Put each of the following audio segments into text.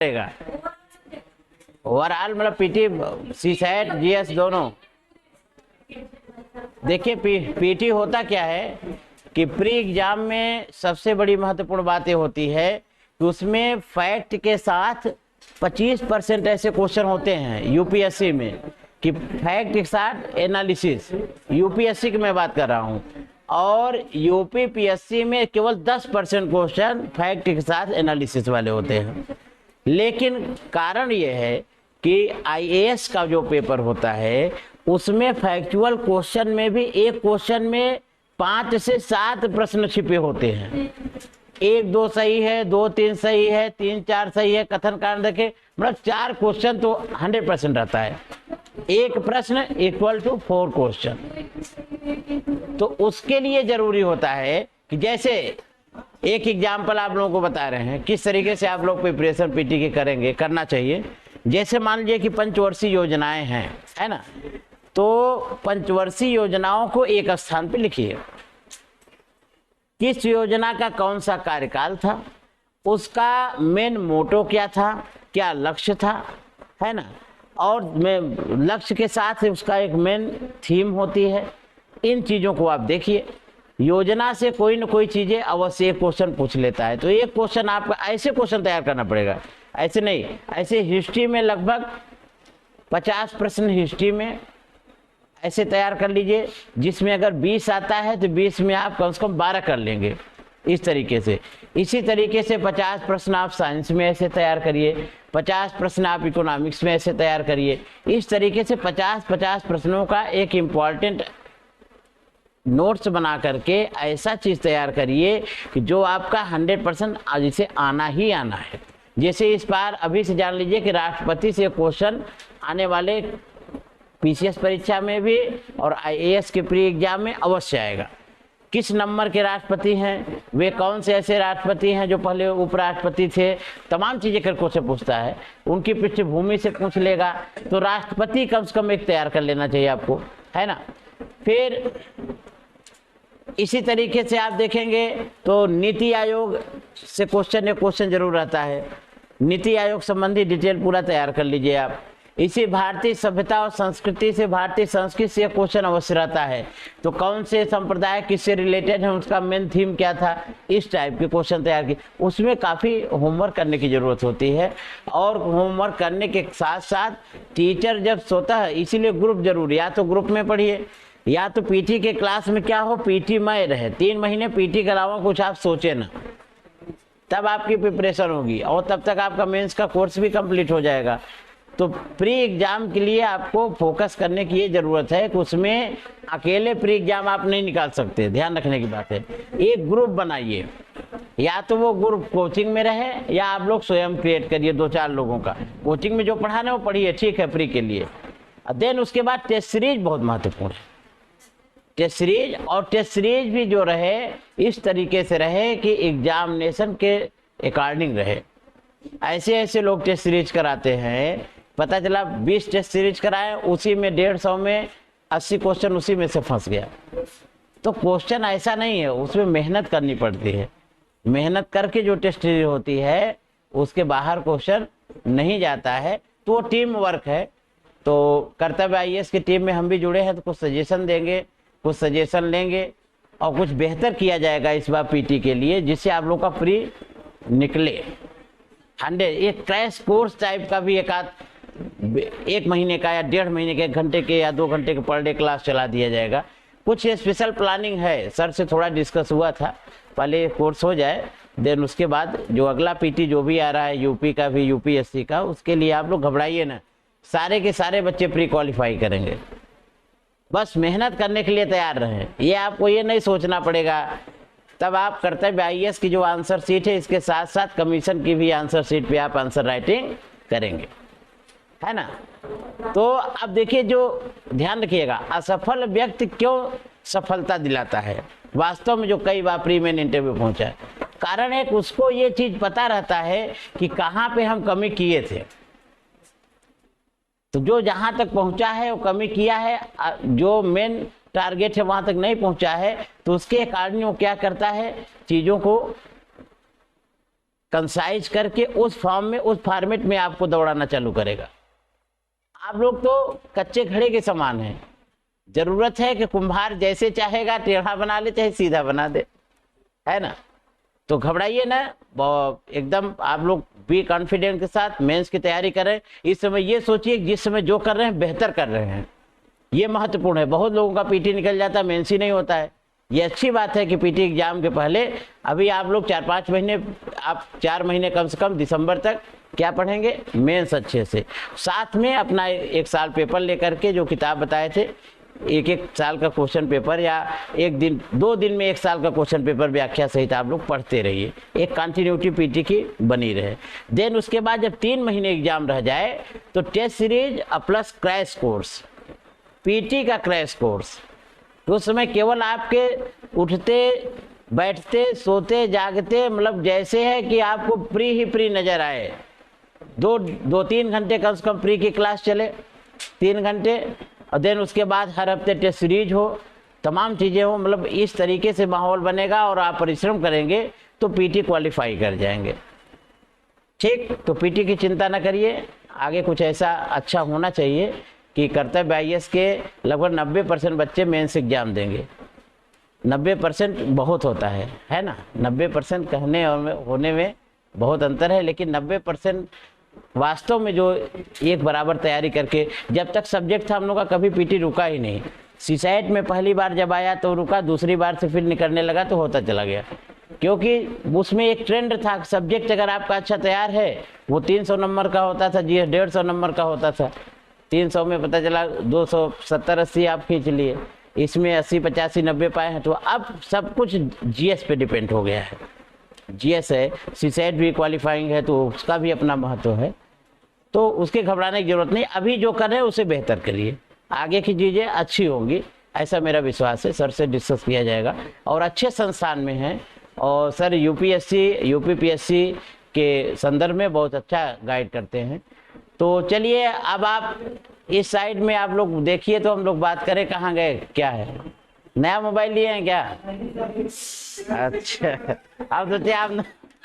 रहेगा। ओवरऑल मतलब PT CSAT GS दोनों। देखिए पीटी होता क्या है कि प्री एग्जाम में सबसे बड़ी महत्वपूर्ण बातें होती है कि उसमें फैक्ट के साथ 25% ऐसे क्वेश्चन होते हैं यूपीएससी में कि फैक्ट के साथ एनालिसिस, यूपीएससी की मैं बात कर रहा हूँ, और यूपीपीएससी में केवल 10% क्वेश्चन फैक्ट के साथ एनालिसिस वाले होते हैं। लेकिन कारण ये है कि आईएएस का जो पेपर होता है उसमें फैक्चुअल क्वेश्चन में भी एक क्वेश्चन में 5 से 7 प्रश्न छिपे होते हैं। 1-2 सही है, 2-3 सही है, 3-4 सही है, कथन कारण देखे, मतलब 4 क्वेश्चन तो 100% रहता है। एक प्रश्न इक्वल टू 4 क्वेश्चन। तो उसके लिए जरूरी होता है कि जैसे एक एग्जाम्पल आप लोगों को बता रहे हैं किस तरीके से आप लोग प्रिपरेशन पीटी की करेंगे, करना चाहिए। जैसे मान लीजिए कि पंचवर्षीय योजनाएं हैं, है ना, तो पंचवर्षीय योजनाओं को एक स्थान पे लिखिए। किस योजना का कौन सा कार्यकाल था, उसका मेन मोटो क्या था, क्या लक्ष्य था, है ना, और लक्ष्य के साथ उसका एक मेन थीम होती है। इन चीज़ों को आप देखिए। योजना से कोई न कोई चीज़ें अवश्य एक क्वेश्चन पूछ लेता है, तो एक क्वेश्चन आपका ऐसे क्वेश्चन तैयार करना पड़ेगा, ऐसे नहीं। ऐसे हिस्ट्री में लगभग 50 प्रश्न हिस्ट्री में ऐसे तैयार कर लीजिए, जिसमें अगर 20 आता है तो 20 में आप कम से कम 12 कर लेंगे, इस तरीके से। इसी तरीके से 50 प्रश्न आप साइंस में ऐसे तैयार करिए, 50 प्रश्न आप इकोनॉमिक्स में ऐसे तैयार करिए। इस तरीके से 50-50 प्रश्नों का एक इम्पॉर्टेंट नोट्स बना करके ऐसा चीज़ तैयार करिए कि जो आपका 100% आज इसे आना ही आना है। जैसे इस बार अभी से जान लीजिए कि राष्ट्रपति से क्वेश्चन आने वाले पीसीएस परीक्षा में भी और आईएएस के प्री एग्जाम में अवश्य आएगा। किस नंबर के राष्ट्रपति हैं, वे कौन से ऐसे राष्ट्रपति हैं जो पहले उपराष्ट्रपति थे, तमाम चीज़ें कर क्वेश्चन पूछता है। उनकी पृष्ठभूमि से पूछ लेगा, तो राष्ट्रपति कम से कम एक तैयार कर लेना चाहिए आपको, है ना। फिर इसी तरीके से आप देखेंगे तो नीति आयोग से क्वेश्चन जरूर रहता है। नीति आयोग संबंधी डिटेल पूरा तैयार कर लीजिए आप। इसी भारतीय सभ्यता और संस्कृति से, भारतीय संस्कृति से क्वेश्चन अवश्य रहता है, तो कौन से संप्रदाय किससे रिलेटेड है, उसका मेन थीम क्या था, इस टाइप के क्वेश्चन तैयार किए। उसमें काफ़ी होमवर्क करने की ज़रूरत होती है, और होमवर्क करने के साथ साथ टीचर जब सोता है, इसीलिए ग्रुप जरूरी, या तो ग्रुप में पढ़िए या तो पीटी के क्लास में क्या हो, पीटी मय रहे। 3 महीने पीटी के अलावा कुछ आप सोचे ना, तब आपकी प्रिपरेशन होगी, और तब तक आपका मेंस का कोर्स भी कंप्लीट हो जाएगा। तो प्री एग्जाम के लिए आपको फोकस करने की ये ज़रूरत है कि उसमें अकेले प्री एग्जाम आप नहीं निकाल सकते, ध्यान रखने की बात है। एक ग्रुप बनाइए, या तो वो ग्रुप कोचिंग में रहे या आप लोग स्वयं क्रिएट करिए 2-4 लोगों का। कोचिंग में जो पढ़ाना है वो पढ़िए, ठीक है, प्री के लिए। देन उसके बाद टेस्ट सीरीज बहुत महत्वपूर्ण है। टेस्ट सीरीज, और टेस्ट सीरीज भी जो रहे इस तरीके से रहे कि एग्जामिनेशन के अकॉर्डिंग रहे। ऐसे लोग टेस्ट सीरीज कराते हैं, पता चला 20 टेस्ट सीरीज कराए, उसी में 150 में 80 क्वेश्चन उसी में से फंस गया। तो क्वेश्चन ऐसा नहीं है, उसमें मेहनत करनी पड़ती है। मेहनत करके जो टेस्ट सीरीज होती है उसके बाहर क्वेश्चन नहीं जाता है, तो वो टीम वर्क है। तो कर्तव्य आईएएस की टीम में हम भी जुड़े हैं, तो कुछ सजेशन देंगे, कुछ सजेशन लेंगे, और कुछ बेहतर किया जाएगा इस बार पीटी के लिए, जिससे आप लोग का प्री निकले 100। एक क्रैश कोर्स टाइप का भी एक महीने का या 1.5 महीने के, 1 घंटे के या 2 घंटे के पर डे क्लास चला दिया जाएगा। कुछ स्पेशल प्लानिंग है, सर से थोड़ा डिस्कस हुआ था, पहले कोर्स हो जाए, देन उसके बाद जो अगला पीटी जो भी आ रहा है, यूपी का भी, यूपीएससी का, उसके लिए आप लोग घबराइए ना, सारे के सारे बच्चे प्री क्वालिफाई करेंगे। बस मेहनत करने के लिए तैयार रहें, ये आपको ये नहीं सोचना पड़ेगा। तब आप कर्तव्य आईएएस की जो आंसर शीट है, इसके साथ साथ कमीशन की भी आंसर शीट पे आप आंसर राइटिंग करेंगे, है ना। तो अब देखिए, जो ध्यान रखिएगा, असफल व्यक्ति क्यों सफलता दिलाता है। वास्तव में जो कई बार प्री मेन इंटरव्यू पहुंचा है, कारण है कि उसको ये चीज पता रहता है कि कहाँ पे हम कमी किए थे। तो जो जहां तक पहुंचा है वो कमी किया है, जो मेन टारगेट है वहां तक नहीं पहुंचा है, तो उसके अकॉर्डिंग वो क्या करता है, चीजों को कंसाइज करके उस फॉर्म में, उस फॉर्मेट में आपको दौड़ाना चालू करेगा। आप लोग तो कच्चे घड़े के समान हैं। जरूरत है कि कुम्हार जैसे चाहेगा टेढ़ा बना ले, चाहे सीधा बना दे, है ना। तो घबराइए ना, एकदम आप लोग बी कॉन्फिडेंट के साथ मेंस की तैयारी करें। इस समय ये सोचिए जिस समय जो कर रहे हैं बेहतर कर रहे हैं, ये महत्वपूर्ण है। बहुत लोगों का पीटी निकल जाता है, मेंस ही नहीं होता है। ये अच्छी बात है कि पीटी एग्जाम के पहले अभी आप लोग 4-5 महीने, आप 4 महीने कम से कम दिसंबर तक क्या पढ़ेंगे, मेंस अच्छे से। साथ में अपना 1 साल पेपर लेकर के जो किताब बताए थे, 1-1 साल का क्वेश्चन पेपर या 1 दिन 2 दिन में 1 साल का क्वेश्चन पेपर व्याख्या सहित आप लोग पढ़ते रहिए। एक कंटिन्यूटी पीटी की बनी रहे। देन उसके बाद जब 3 महीने एग्जाम रह जाए तो test series plus crash course, PT का क्रैश कोर्स। तो उस समय केवल आपके उठते बैठते सोते जागते मतलब जैसे है कि आपको प्री ही प्री नजर आए। 2-3 घंटे कम से कम प्री की क्लास चले, 3 घंटे, और देन उसके बाद हर हफ्ते टेस्ट सीरीज हो, तमाम चीज़ें हो। मतलब इस तरीके से माहौल बनेगा और आप परिश्रम करेंगे तो पीटी क्वालिफाई कर जाएंगे। ठीक, तो पीटी की चिंता ना करिए, आगे कुछ ऐसा अच्छा होना चाहिए कि कर्तव्य IAS के लगभग 90% बच्चे मेंस एग्जाम देंगे। 90% बहुत होता है ना। 90% कहने और होने में बहुत अंतर है, लेकिन 90% वास्तव में जो एक बराबर तैयारी करके, जब तक सब्जेक्ट था हम लोग का कभी पीटी रुका ही नहीं। सीसैट में पहली बार जब आया तो रुका, दूसरी बार से फिर निकलने लगा तो होता चला गया, क्योंकि उसमें एक ट्रेंड था। सब्जेक्ट अगर आपका अच्छा तैयार है, वो 300 नंबर का होता था, GS 150 नंबर का होता था। 300 में पता चला 270-80 आप खींच लिए, इसमें 80-85-90 पाए हैं। तो अब सब कुछ GS पे डिपेंड हो गया है। GS है, सीसैट भी क्वालिफाइंग है, तो उसका भी अपना महत्व है। तो उसके घबराने की जरूरत नहीं। अभी जो कर रहे हैं उसे बेहतर करिए, आगे की चीज़ें अच्छी होंगी, ऐसा मेरा विश्वास है। सर से डिस्कस किया जाएगा और अच्छे संस्थान में हैं, और सर UPSC UPPSC के संदर्भ में बहुत अच्छा गाइड करते हैं। तो चलिए अब आप इस साइड में आप लोग देखिए, तो हम लोग बात करें। कहाँ गए, क्या है, नया मोबाइल लिए हैं क्या? अच्छा, अब सोचिए आप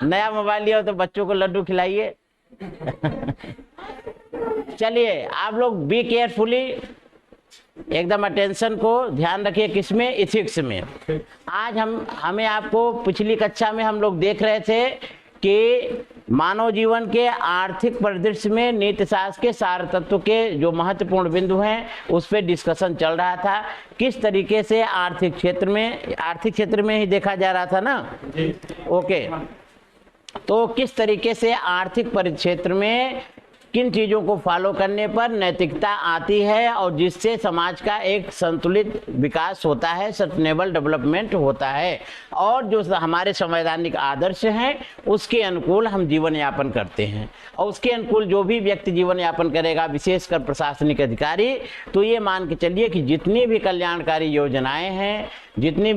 नया मोबाइल लिए हो तो बच्चों को लड्डू खिलाइए। चलिए आप लोग बी केयरफुली, एकदम अटेंशन को ध्यान रखिए। किसमें, इथिक्स में। आज हमें आपको पिछली कक्षा में हम लोग देख रहे थे कि मानव जीवन के आर्थिक परिदृश्य में नीति शास्त्र के सार तत्व के जो महत्वपूर्ण बिंदु हैं उस पर डिस्कशन चल रहा था। किस तरीके से आर्थिक क्षेत्र में ही देखा जा रहा था ना। ओके, तो किस तरीके से आर्थिक परिक्षेत्र में किन चीज़ों को फॉलो करने पर नैतिकता आती है और जिससे समाज का एक संतुलित विकास होता है, सस्टेनेबल डेवलपमेंट होता है, और जो हमारे संवैधानिक आदर्श हैं उसके अनुकूल हम जीवन यापन करते हैं। और उसके अनुकूल जो भी व्यक्ति जीवन यापन करेगा, विशेषकर प्रशासनिक अधिकारी, तो ये मान के चलिए कि जितनी भी कल्याणकारी योजनाएं हैं, जितनी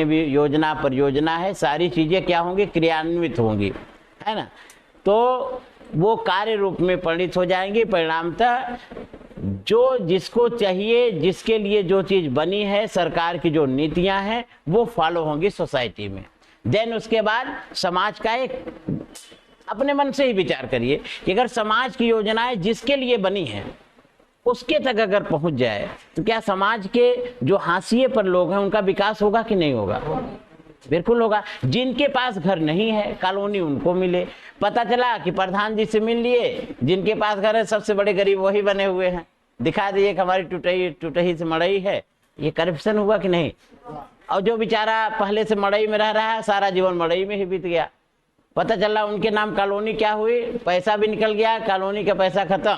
भी योजना परियोजना है, सारी चीज़ें क्या होंगी, क्रियान्वित होंगी, है ना। तो वो कार्य रूप में परिणित हो जाएंगी। परिणामतः जो जिसको चाहिए, जिसके लिए जो चीज़ बनी है, सरकार की जो नीतियां हैं वो फॉलो होंगी सोसाइटी में। देन उसके बाद समाज का एक, अपने मन से ही विचार करिए कि अगर समाज की योजनाएं जिसके लिए बनी हैं उसके तक अगर पहुंच जाए तो क्या समाज के जो हाशिए पर लोग हैं उनका विकास होगा कि नहीं होगा? बिल्कुल होगा। जिनके पास घर नहीं है, कॉलोनी उनको मिले। पता चला कि प्रधान जी से मिल लिए, जिनके पास घर है सबसे बड़े गरीब वही बने हुए हैं। दिखा दिए कि हमारी टूटही से मड़ई है। ये करप्शन हुआ कि नहीं? और जो बेचारा पहले से मड़ई में रह रहा है, सारा जीवन मड़ई में ही बीत गया। पता चला उनके नाम कॉलोनी क्या हुई, पैसा भी निकल गया, कॉलोनी का पैसा खत्म,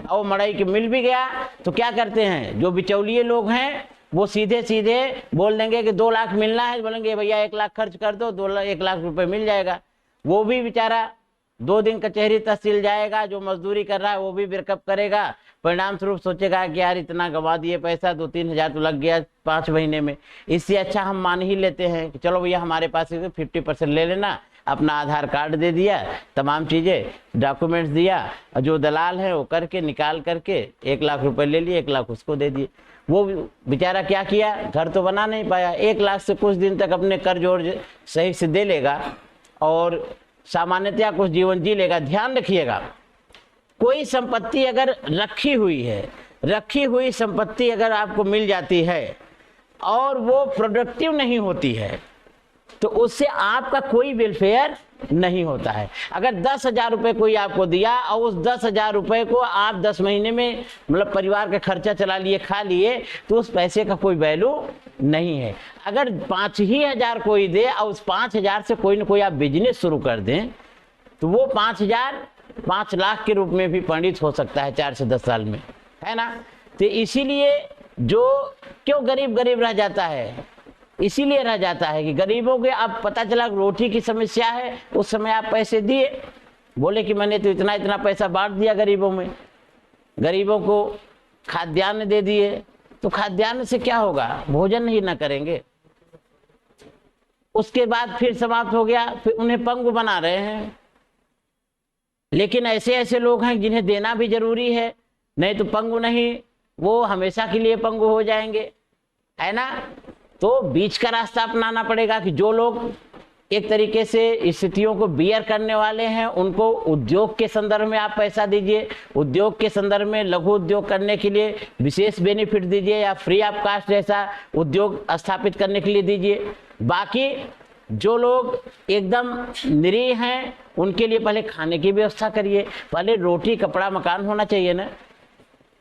और मड़ई की मिल भी गया। तो क्या करते हैं जो बिचौलिए लोग हैं, वो सीधे सीधे बोल देंगे कि 2 लाख मिलना है, बोलेंगे भैया 1 लाख खर्च कर दो, 1 लाख रुपए मिल जाएगा। वो भी बेचारा 2 दिन कचहरी तहसील जाएगा, जो मजदूरी कर रहा है वो भी ब्रेकअप करेगा। परिणाम स्वरूप सोचेगा कि यार इतना गंवा दिए पैसा, 2-3 हज़ार तो लग गया 5 महीने में। इससे अच्छा हम मान ही लेते हैं कि चलो भैया हमारे पास 50% ले लेना, अपना आधार कार्ड दे दिया, तमाम चीज़ें डॉक्यूमेंट्स दिया, जो दलाल है वो करके निकाल करके 1 लाख रुपए ले लिए, 1 लाख उसको दे दिए। वो बेचारा क्या किया, घर तो बना नहीं पाया, 1 लाख से कुछ दिन तक अपने कर्ज वर्ज सही से दे लेगा, और सामान्यतया कुछ जीवन जी लेगा। ध्यान रखिएगा, कोई संपत्ति अगर रखी हुई संपत्ति अगर आपको मिल जाती है और वो प्रोडक्टिव नहीं होती है तो उससे आपका कोई वेलफेयर नहीं होता है। अगर 10,000 रुपये कोई आपको दिया और उस 10,000 रुपये को आप 10 महीने में मतलब परिवार का खर्चा चला लिए, खा लिए, तो उस पैसे का कोई वैल्यू नहीं है। अगर 5,000 कोई दे और उस 5,000 से कोई ना कोई आप बिजनेस शुरू कर दें तो वो 5,000 5 लाख के रूप में भी परिणित हो सकता है 4 से 10 साल में, है ना। तो इसीलिए जो क्यों गरीब रह जाता है, इसीलिए रह जाता है कि गरीबों के अब पता चला रोटी की समस्या है, उस समय आप पैसे दिए, बोले कि मैंने तो इतना पैसा बांट दिया गरीबों में, गरीबों को खाद्यान्न दे दिए, तो खाद्यान्न से क्या होगा, भोजन ही ना करेंगे। उसके बाद फिर समाप्त हो गया, फिर उन्हें पंगु बना रहे हैं। लेकिन ऐसे लोग हैं जिन्हें देना भी जरूरी है, नहीं तो पंगु नहीं, वो हमेशा के लिए पंगु हो जाएंगे, है ना। तो बीच का रास्ता अपनाना पड़ेगा कि जो लोग एक तरीके से स्थितियों को बियर करने वाले हैं उनको उद्योग के संदर्भ में आप पैसा दीजिए, उद्योग के संदर्भ में लघु उद्योग करने के लिए विशेष बेनिफिट दीजिए या फ्री ऑफ कास्ट जैसा उद्योग स्थापित करने के लिए दीजिए। बाकी जो लोग एकदम निरीह हैं उनके लिए पहले खाने की व्यवस्था करिए, पहले रोटी कपड़ा मकान होना चाहिए ना,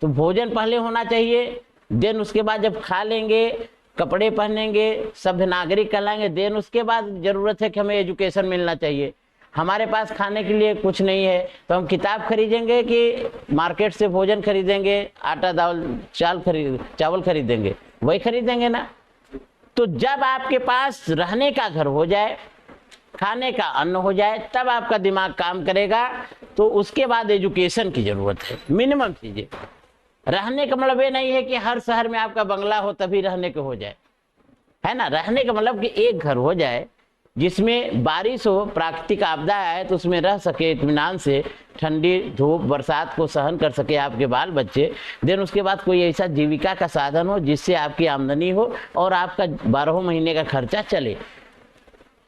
तो भोजन पहले होना चाहिए, देन उसके बाद जब खा लेंगे, कपड़े पहनेंगे, सभ्य नागरिक कहलाएंगे, देन उसके बाद जरूरत है कि हमें एजुकेशन मिलना चाहिए। हमारे पास खाने के लिए कुछ नहीं है तो हम किताब खरीदेंगे कि मार्केट से भोजन खरीदेंगे, आटा दाल चावल खरीदेंगे, वही खरीदेंगे ना। तो जब आपके पास रहने का घर हो जाए, खाने का अन्न हो जाए, तब आपका दिमाग काम करेगा। तो उसके बाद एजुकेशन की जरूरत है, मिनिमम चीजें। रहने का मतलब ये नहीं है कि हर शहर में आपका बंगला हो तभी रहने के हो जाए, है ना। रहने का मतलब कि एक घर हो जाए जिसमें बारिश हो, प्राकृतिक आपदा आए तो उसमें रह सके इत्मीनान से, ठंडी धूप बरसात को सहन कर सके आपके बाल बच्चे। देन उसके बाद कोई ऐसा जीविका का साधन हो जिससे आपकी आमदनी हो और आपका 12 महीने का खर्चा चले।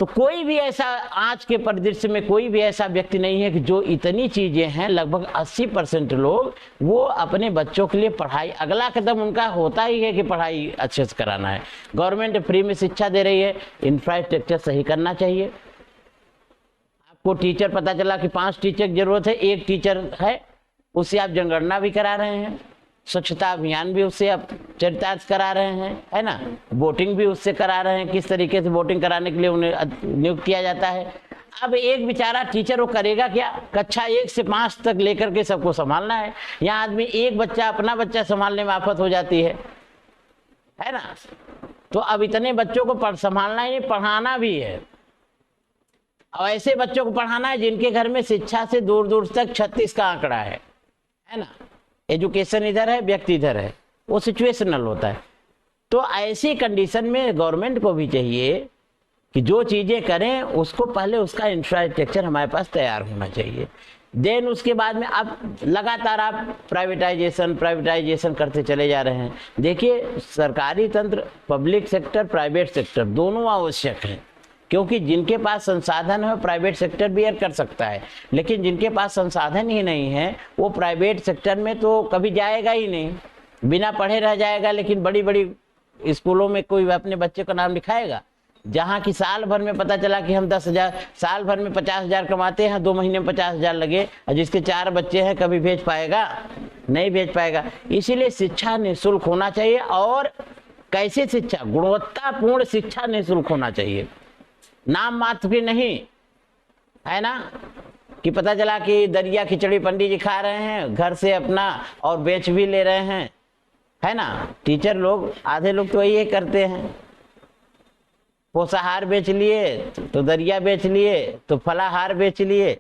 तो कोई भी ऐसा आज के परिदृश्य में कोई भी ऐसा व्यक्ति नहीं है कि जो इतनी चीजें हैं। लगभग 80% लोग वो अपने बच्चों के लिए पढ़ाई, अगला कदम उनका होता ही है कि पढ़ाई अच्छे से कराना है। गवर्नमेंट फ्री में शिक्षा दे रही है, इंफ्रास्ट्रक्चर सही करना चाहिए। आपको टीचर पता चला कि 5 टीचर की जरूरत है, 1 टीचर है, उससे आप जनगणना भी करा रहे हैं, स्वच्छता अभियान भी उससे आप चरितार्थ करा रहे हैं, है ना। वोटिंग भी उससे करा रहे हैं, किस तरीके से वोटिंग कराने के लिए उन्हें नियुक्त किया जाता है। अब एक बेचारा टीचर वो करेगा क्या, कक्षा 1 से 5 तक लेकर के सबको संभालना है। यहाँ आदमी एक बच्चा, अपना बच्चा संभालने में आफत हो जाती है ना। तो अब इतने बच्चों को संभालना ही नहीं, पढ़ाना भी है। और ऐसे बच्चों को पढ़ाना है जिनके घर में शिक्षा से दूर दूर तक 36 का आंकड़ा है ना। एजुकेशन इधर है, व्यक्ति इधर है, वो सिचुएशनल होता है। तो ऐसी कंडीशन में गवर्नमेंट को भी चाहिए कि जो चीजें करें उसको पहले उसका इंफ्रास्ट्रक्चर हमारे पास तैयार होना चाहिए। देन उसके बाद में अब लगातार आप प्राइवेटाइजेशन करते चले जा रहे हैं। देखिए, सरकारी तंत्र, पब्लिक सेक्टर, प्राइवेट सेक्टर दोनों आवश्यक हैं, क्योंकि जिनके पास संसाधन है प्राइवेट सेक्टर बियर कर सकता है, लेकिन जिनके पास संसाधन ही नहीं है वो प्राइवेट सेक्टर में तो कभी जाएगा ही नहीं, बिना पढ़े रह जाएगा। लेकिन बड़ी बड़ी स्कूलों में कोई अपने बच्चे का नाम लिखाएगा, जहाँ की साल भर में पता चला कि हम 10,000, साल भर में 50,000 कमाते हैं, 2 महीने में 50,000 लगे, और जिसके 4 बच्चे हैं कभी भेज पाएगा? नहीं भेज पाएगा। इसीलिए शिक्षा निःशुल्क होना चाहिए। और कैसे शिक्षा? गुणवत्तापूर्ण शिक्षा निःशुल्क होना चाहिए, नाम मात्र भी नहीं, है ना, कि पता चला कि दरिया खिचड़ी पंडित जी खा रहे हैं घर से अपना और बेच भी ले रहे हैं, है ना। टीचर लोग, आधे लोग तो यही करते हैं, पोषाहार बेच लिए तो दरिया बेच लिए तो फलाहार बेच लिए,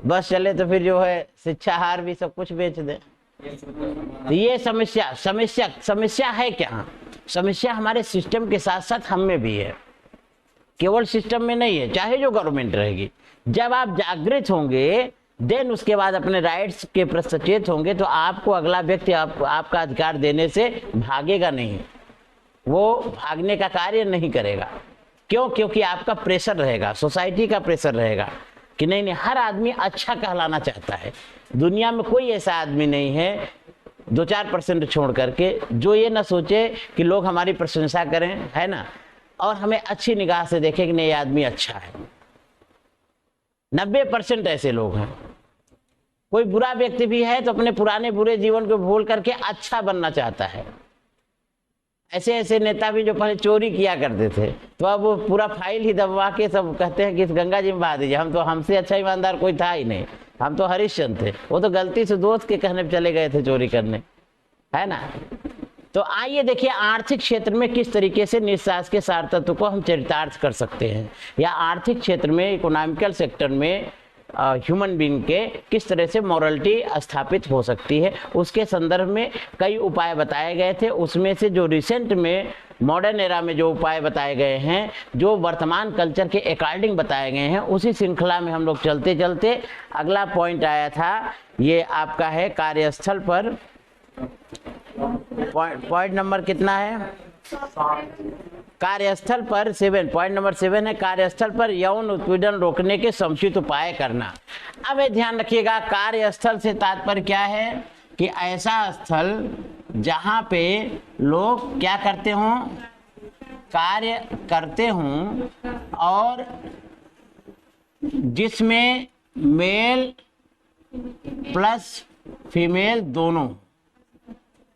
बस चले तो फिर जो है शिक्षाहार भी सब कुछ बेच दे। तो ये समस्या है क्या? समस्या हमारे सिस्टम के साथ साथ हम में भी है, केवल सिस्टम में नहीं है, चाहे जो गवर्नमेंट रहेगी। जब आप जागृत होंगे, देन उसके बाद अपने राइट्स के प्रति सचेत होंगे, तो आपको अगला व्यक्ति आपका अधिकार देने से भागेगा नहीं, वो भागने का कार्य नहीं करेगा। क्यों? क्योंकि आपका प्रेशर रहेगा, सोसाइटी का प्रेशर रहेगा, कि नहीं नहीं, हर आदमी अच्छा कहलाना चाहता है। दुनिया में कोई ऐसा आदमी नहीं है 2-4% छोड़ करके जो ये ना सोचे कि लोग हमारी प्रशंसा करें, है ना, और हमें अच्छी निगाह से देखें कि नहीं ये आदमी अच्छा है। 90% ऐसे लोग हैं। कोई बुरा व्यक्ति भी है तो अपने पुराने बुरे जीवन को भूल करके अच्छा बनना चाहता है। ऐसे ऐसे नेता भी जो पहले चोरी किया करते थे तो अब वो पूरा फाइल ही दबवा के सब कहते हैं कि इस गंगा जी में बहा दीजिए, हम तो, हमसे अच्छा ईमानदार कोई था ही नहीं, हम तो हरिश्चंद्र थे, वो तो गलती से दोस्त के कहने पे चले गए थे चोरी करने, है ना। तो आइए देखिए आर्थिक क्षेत्र में किस तरीके से निঃश्वास के सार तत्व को हम चरितार्थ कर सकते हैं, या आर्थिक क्षेत्र में, इकोनॉमिकल सेक्टर में ह्यूमन बीइंग के किस तरह से मॉरलिटी स्थापित हो सकती है, उसके संदर्भ में कई उपाय बताए गए थे। उसमें से जो रिसेंट में मॉडर्न एरा में जो उपाय बताए गए हैं, जो वर्तमान कल्चर के अकॉर्डिंग बताए गए हैं, उसी श्रृंखला में हम लोग चलते चलते अगला पॉइंट आया था, ये आपका है कार्यस्थल पर। पॉइंट नंबर कितना है? कार्यस्थल पर 7, पॉइंट नंबर 7 है कार्यस्थल पर यौन उत्पीड़न रोकने के समुचित उपाय करना। अब ये ध्यान रखिएगा, कार्यस्थल से तात्पर्य क्या है कि ऐसा स्थल जहां पे लोग क्या करते हों, कार्य करते हों, और जिसमें मेल प्लस फीमेल दोनों।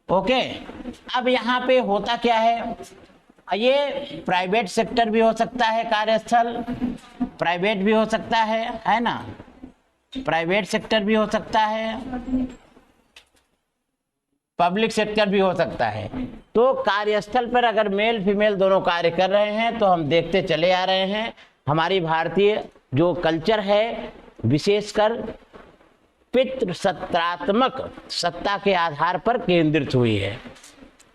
ओके, अब यहाँ पे होता क्या है, ये प्राइवेट सेक्टर भी हो सकता है, कार्यस्थल प्राइवेट भी हो सकता है ना, प्राइवेट सेक्टर भी हो सकता है, पब्लिक सेक्टर भी हो सकता है। तो कार्यस्थल पर अगर मेल फीमेल दोनों कार्य कर रहे हैं तो हम देखते चले आ रहे हैं, हमारी भारतीय जो कल्चर है विशेषकर पितृसत्तात्मक सत्ता के आधार पर केंद्रित हुई है।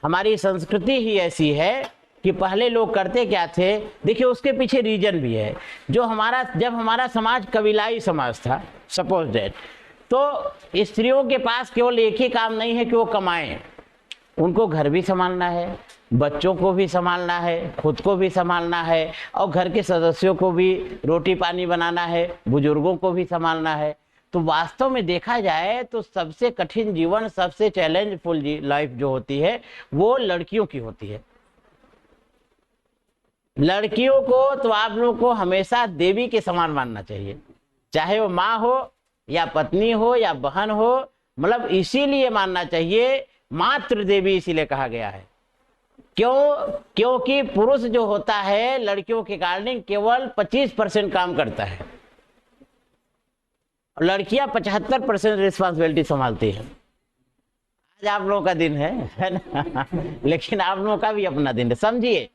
हमारी संस्कृति ही ऐसी है कि पहले लोग करते क्या थे, देखिए उसके पीछे रीजन भी है। जो हमारा, जब हमारा समाज कबीलाई समाज था, सपोज दैट, तो स्त्रियों के पास केवल एक ही काम नहीं है कि वो कमाएं, उनको घर भी संभालना है, बच्चों को भी संभालना है, खुद को भी संभालना है, और घर के सदस्यों को भी रोटी पानी बनाना है, बुजुर्गों को भी संभालना है। तो वास्तव में देखा जाए तो सबसे कठिन जीवन, सबसे चैलेंजफुल लाइफ जो होती है वो लड़कियों की होती है। लड़कियों को तो आप लोगों को हमेशा देवी के समान मानना चाहिए, चाहे वो माँ हो या पत्नी हो या बहन हो, मतलब इसीलिए मानना चाहिए, मातृ देवी इसीलिए कहा गया है। क्योंकि पुरुष जो होता है लड़कियों के कारण केवल 25% काम करता है, लड़कियां 75% रिस्पॉन्सिबिलिटी संभालती है। आज आप लोगों का दिन है ना, लेकिन आप लोगों का भी अपना दिन है। समझिए,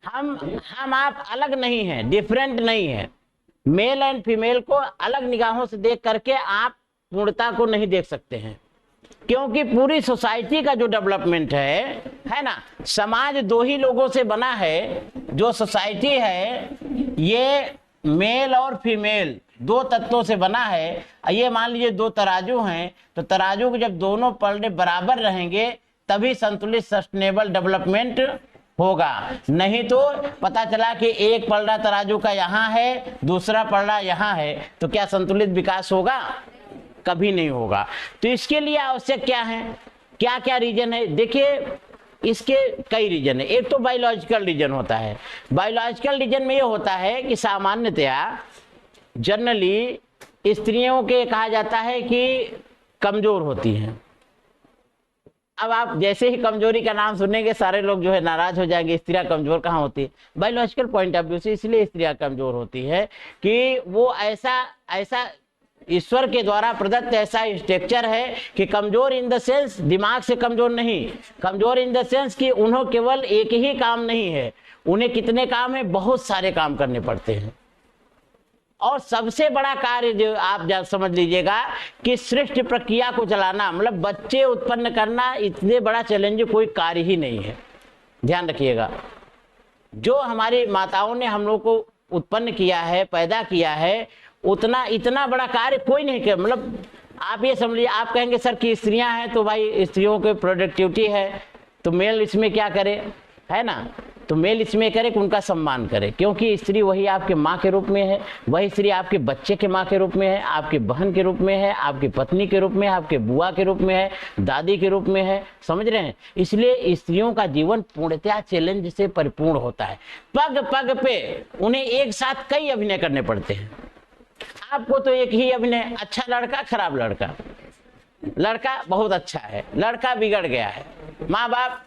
हम आप अलग नहीं हैं, डिफरेंट नहीं है। मेल एंड फीमेल को अलग निगाहों से देख करके आप पूर्णता को नहीं देख सकते हैं, क्योंकि पूरी सोसाइटी का जो डेवलपमेंट है ना, समाज दो ही लोगों से बना है। जो सोसाइटी है ये मेल और फीमेल दो तत्वों से बना है। ये मान लीजिए दो तराजू हैं, तो तराजू के जब दोनों पलड़े बराबर रहेंगे तभी संतुलित सस्टेनेबल डेवलपमेंट होगा। नहीं तो पता चला कि एक पलड़ा तराजू का यहाँ है, दूसरा पलड़ा यहाँ है, तो क्या संतुलित विकास होगा? कभी नहीं होगा। तो इसके लिए आवश्यक क्या है, क्या क्या रीजन है? देखिए इसके कई रीजन है। एक तो बायोलॉजिकल रीजन होता है। बायोलॉजिकल रीजन में ये होता है कि सामान्यतया जनरली स्त्रियों के कहा जाता है कि कमजोर होती हैं। अब आप जैसे ही कमजोरी का नाम सुनेंगे सारे लोग जो है नाराज हो जाएंगे, स्त्रियां कमजोर कहाँ होती है? बायोलॉजिकल पॉइंट ऑफ व्यू से इसलिए स्त्रियां कमजोर होती है कि वो ऐसा ईश्वर के द्वारा प्रदत्त ऐसा स्ट्रक्चर है कि कमजोर इन द सेंस दिमाग से कमजोर नहीं, कमजोर इन द सेंस कि उन्हें केवल एक ही काम नहीं है, उन्हें कितने काम है, बहुत सारे काम करने पड़ते हैं। और सबसे बड़ा कार्य जो आप समझ लीजिएगा कि सृष्टि प्रक्रिया को चलाना, मतलब बच्चे उत्पन्न करना, इतने बड़ा चैलेंज कोई कार्य ही नहीं है। ध्यान रखिएगा, जो हमारी माताओं ने हम लोग को उत्पन्न किया है, पैदा किया है, इतना बड़ा कार्य कोई नहीं किया। मतलब आप ये समझिए, आप कहेंगे सर कि स्त्रियां हैं तो भाई स्त्रियों की प्रोडक्टिविटी है तो मेल इसमें क्या करे, है ना? तो मेल इसमें करे कि उनका सम्मान करे, क्योंकि स्त्री वही आपके माँ के रूप में है, वही स्त्री आपके बच्चे के माँ के रूप में है, आपके बहन के रूप में है, आपकी पत्नी के रूप में है, आपके बुआ के रूप में है, दादी के रूप में है, समझ रहे हैं। इसलिए स्त्रियों का जीवन पूर्णतः चैलेंज से परिपूर्ण होता है। पग पग पे उन्हें एक साथ कई अभिनय करने पड़ते हैं। आपको तो एक ही अभिनय, अच्छा लड़का खराब लड़का, लड़का बहुत अच्छा है, लड़का बिगड़ गया है, माँ बाप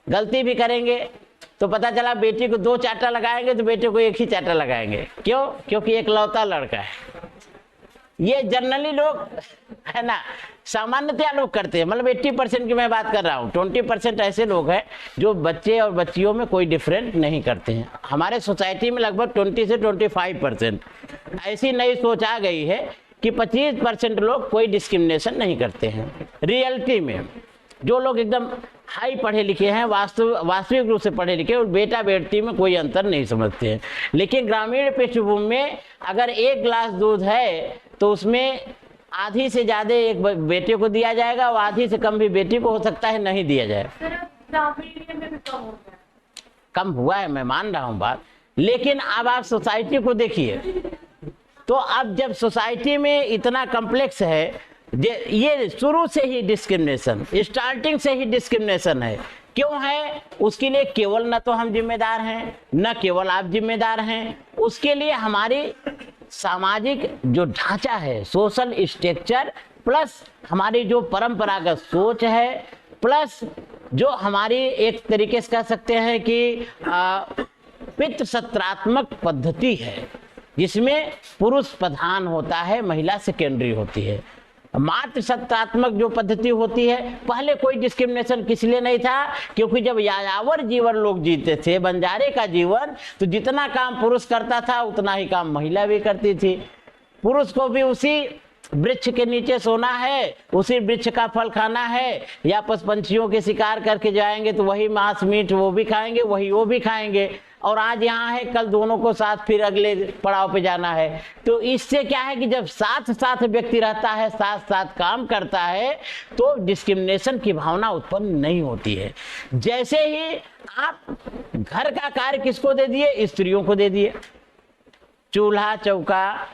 गलती भी करेंगे तो पता चला बेटी को 2 चाटा लगाएंगे तो बेटे को 1 ही चाटा लगाएंगे। क्यों? क्योंकि एक लौता लड़का है। ये जनरली लोग, है ना, सामान्यतया लोग करते हैं। मतलब 80% की मैं बात कर रहा हूँ, 20% ऐसे लोग हैं जो बच्चे और बच्चियों में कोई डिफरेंट नहीं करते हैं। हमारे सोसाइटी में लगभग 20 से 25% ऐसी नई सोच आ गई है कि 25% लोग कोई डिस्क्रिमिनेशन नहीं करते हैं। रियलिटी में जो लोग एकदम हाई पढ़े लिखे हैं, वास्तविक रूप से पढ़े लिखे, और बेटा बेटी में कोई अंतर नहीं समझते हैं। लेकिन ग्रामीण पृष्ठभूमि में अगर 1 गिलास दूध है तो उसमें आधी से ज्यादा एक बेटे को दिया जाएगा और आधी से कम भी बेटी को हो सकता है नहीं दिया जाए। कम हुआ है, मैं मान रहा हूँ बात, लेकिन अब आप सोसाइटी को देखिए। तो अब जब सोसाइटी में इतना कॉम्प्लेक्स है, ये शुरू से ही डिस्क्रिमिनेशन, स्टार्टिंग से ही डिस्क्रिमिनेशन है। क्यों है? उसके लिए केवल न तो हम जिम्मेदार हैं, न केवल आप जिम्मेदार हैं, उसके लिए हमारी सामाजिक जो ढांचा है, सोशल स्ट्रक्चर, प्लस हमारी जो परंपरागत सोच है, प्लस जो हमारी एक तरीके से कह सकते हैं कि पितृसत्रात्मक पद्धति है, जिसमें पुरुष प्रधान होता है, महिला सेकेंडरी होती है। मातृ सत्तात्मक जो पद्धति होती है, पहले कोई डिस्क्रिमिनेशन किस लिए नहीं था, क्योंकि जब यायावर जीवन लोग जीते थे, बंजारे का जीवन, तो जितना काम पुरुष करता था उतना ही काम महिला भी करती थी। पुरुष को भी उसी वृक्ष के नीचे सोना है, उसी वृक्ष का फल खाना है, या पशु पंछियों के शिकार करके जाएंगे तो वही मांस मीट वो भी खाएंगे, वही वो भी खाएंगे। और आज यहाँ है, कल दोनों को साथ फिर अगले पड़ाव पे जाना है। तो इससे क्या है कि जब साथ साथ व्यक्ति रहता है, साथ साथ काम करता है, तो डिस्क्रिमिनेशन की भावना उत्पन्न नहीं होती है। जैसे ही आप घर का कार्य किसको दे दिए? स्त्रियों को दे दिए। चूल्हा चौका,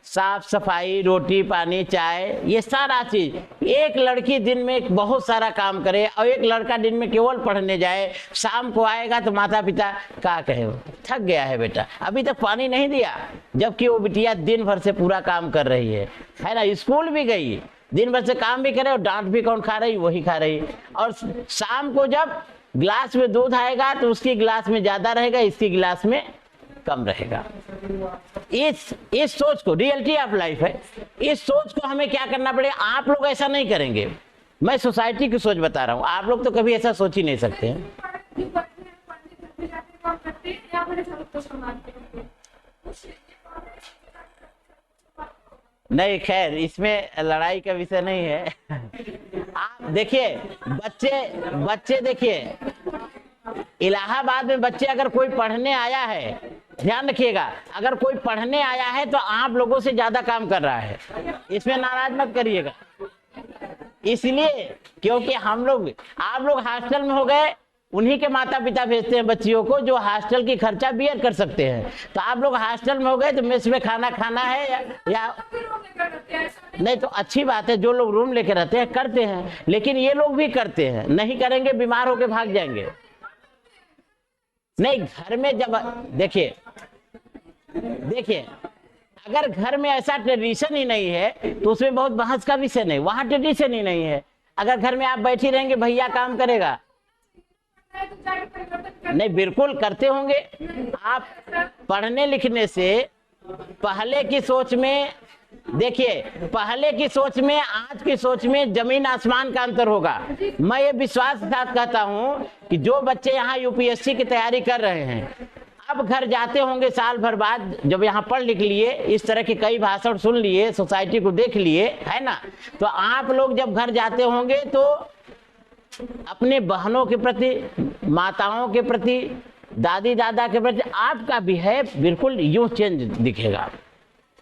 साफ सफाई, रोटी पानी, चाय, ये सारा चीज एक लड़की दिन में बहुत सारा काम करे और एक लड़का दिन में केवल पढ़ने जाए। शाम को आएगा तो माता पिता क्या कहे, थक गया है बेटा, अभी तक पानी नहीं दिया, जबकि वो बिटिया दिन भर से पूरा काम कर रही है ना। स्कूल भी गई, दिन भर से काम भी करे और डांट भी कौन खा रही? वही खा रही। और शाम को जब गिलास में दूध आएगा तो उसकी गिलास में ज्यादा रहेगा, इसकी गिलास में कम रहेगा। इस सोच को, रियलिटी ऑफ लाइफ है, इस सोच को हमें क्या करना पड़ेगा? आप लोग ऐसा नहीं करेंगे, मैं सोसाइटी की सोच बता रहा हूँ, आप लोग तो कभी ऐसा सोच ही नहीं सकते हैं। नहीं, इसमें लड़ाई का विषय नहीं है। आप देखिए, बच्चे देखिए, इलाहाबाद में बच्चे अगर कोई पढ़ने आया है, ध्यान रखिएगा, अगर कोई पढ़ने आया है तो आप लोगों से ज्यादा काम कर रहा है, इसमें नाराज मत करिएगा। इसलिए क्योंकि आप लोग हॉस्टल में हो गए, उन्हीं के माता पिता भेजते हैं बच्चियों को जो हॉस्टल की खर्चा बियर कर सकते हैं। तो आप लोग हॉस्टल में हो गए तो मेस में खाना खाना है या नहीं, तो अच्छी बात है, जो लोग रूम लेके रहते हैं करते हैं, लेकिन ये लोग भी करते हैं, नहीं करेंगे बीमार होके भाग जाएंगे। नहीं, घर में जब देखिए अगर घर में ऐसा ट्रेडिशन ही नहीं है तो उसमें बहुत बहस का विषय नहीं, वहां ट्रेडिशन ही नहीं है। अगर घर में आप बैठी रहेंगे, भैया काम करेगा, नहीं बिल्कुल करते होंगे। आप पढ़ने लिखने से पहले की सोच में देखिए, पहले की सोच में आज की सोच में जमीन आसमान का अंतर होगा। मैं ये विश्वास के साथ कहता हूँ कि जो बच्चे यहाँ यूपीएससी की तैयारी कर रहे हैं, अब घर जाते होंगे साल भर बाद, जब यहाँ पढ़ लिख लिए, इस तरह के कई भाषण सुन लिए, सोसाइटी को देख लिए, है ना, तो आप लोग जब घर जाते होंगे तो अपने बहनों के प्रति, माताओं के प्रति, दादी दादा के प्रति आपका बिहेव बिल्कुल यूं चेंज दिखेगा।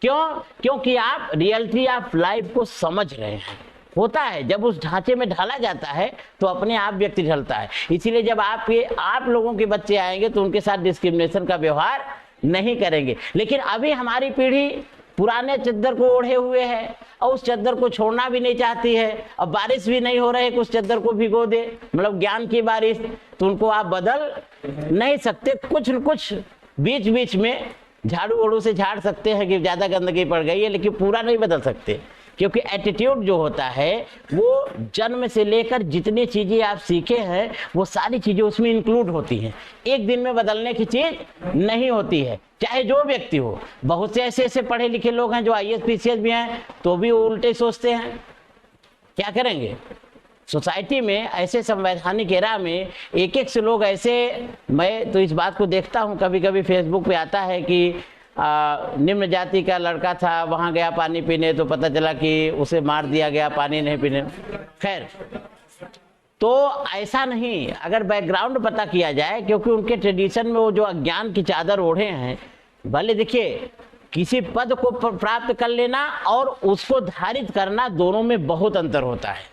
क्यों? क्योंकि आप रियलिटी ऑफ लाइफ को समझ रहे हैं। होता है। जब उस ढांचे में ढाला जाता है तो अपने आप व्यक्ति ढलता है। इसीलिए जब आप लोगों के बच्चे आएंगे तो उनके साथ डिस्क्रिमिनेशन का व्यवहार नहीं करेंगे। लेकिन अभी हमारी पीढ़ी पुराने चद्दर को ओढ़े हुए है और उस चद्दर को छोड़ना भी नहीं चाहती है। अब बारिश भी नहीं हो रही है कि उस चद्दर को भिगो दे, मतलब ज्ञान की बारिश, तो उनको आप बदल नहीं सकते। कुछ न कुछ बीच बीच में झाड़ू ओड़ू से झाड़ सकते हैं कि ज़्यादा गंदगी पड़ गई है, लेकिन पूरा नहीं बदल सकते, क्योंकि एटीट्यूड जो होता है वो जन्म से लेकर जितनी चीज़ें आप सीखे हैं वो सारी चीज़ें उसमें इंक्लूड होती हैं। एक दिन में बदलने की चीज़ नहीं होती है, चाहे जो व्यक्ति हो। बहुत से ऐसे पढ़े लिखे लोग हैं जो IAS PCS भी हैं तो भी उल्टे सोचते हैं। क्या करेंगे? सोसाइटी में ऐसे संवैधानिक एरा में एक से लोग ऐसे, मैं तो इस बात को देखता हूँ, कभी कभी फेसबुक पे आता है कि निम्न जाति का लड़का था, वहाँ गया पानी पीने तो पता चला कि उसे मार दिया गया पानी नहीं पीने। खैर, तो ऐसा नहीं, अगर बैकग्राउंड पता किया जाए, क्योंकि उनके ट्रेडिशन में वो जो अज्ञान की चादर ओढ़े हैं, भले देखिए किसी पद को प्राप्त कर लेना और उसको धारित करना, दोनों में बहुत अंतर होता है।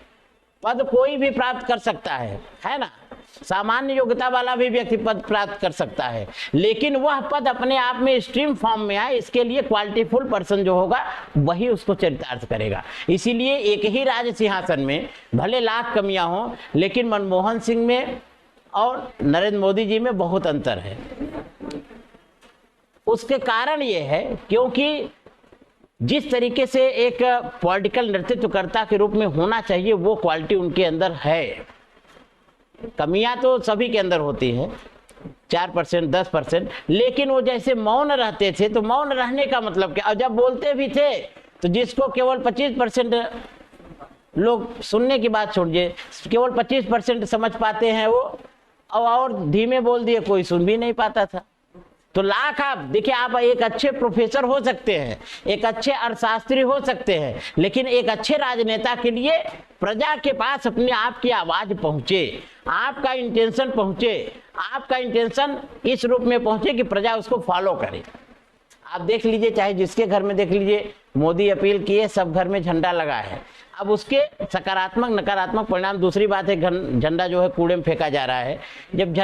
पद कोई भी प्राप्त कर सकता है ना, सामान्य योग्यता वाला भी व्यक्ति पद प्राप्त कर सकता है, लेकिन वह पद अपने आप में एक्सट्रीम फॉर्म में आए, इसके लिए क्वालिटीफुल पर्सन जो होगा वही उसको चरितार्थ करेगा। इसीलिए एक ही राज सिंहासन में भले लाख कमियां हों, लेकिन मनमोहन सिंह में और नरेंद्र मोदी जी में बहुत अंतर है। उसके कारण ये है क्योंकि जिस तरीके से एक पॉलिटिकल नेतृत्वकर्ता के रूप में होना चाहिए वो क्वालिटी उनके अंदर है। कमियां तो सभी के अंदर होती हैं, 4% 10%, लेकिन वो जैसे मौन रहते थे, तो मौन रहने का मतलब क्या, और जब बोलते भी थे तो जिसको केवल 25% लोग, सुनने की बात छोड़िए, केवल 25% समझ पाते हैं वो, और धीमे बोल दिए कोई सुन भी नहीं पाता था। तो लाख, आप देखिए, आप एक अच्छे प्रोफेसर हो सकते हैं, एक अच्छे अर्थशास्त्री हो सकते हैं, लेकिन एक अच्छे राजनेता के लिए प्रजा के पास अपने आप की आवाज पहुंचे, आपका इंटेंशन पहुंचे, आपका इंटेंशन इस रूप में पहुंचे कि प्रजा उसको फॉलो करे। आप देख लीजिए, चाहे जिसके घर में देख लीजिए, मोदी अपील किए, सब घर में झंडा लगा है। अब उसके सकारात्मक नकारात्मक परिणाम दूसरी बात है, झंडा जो है कूड़े में फेंका जा रहा है। जब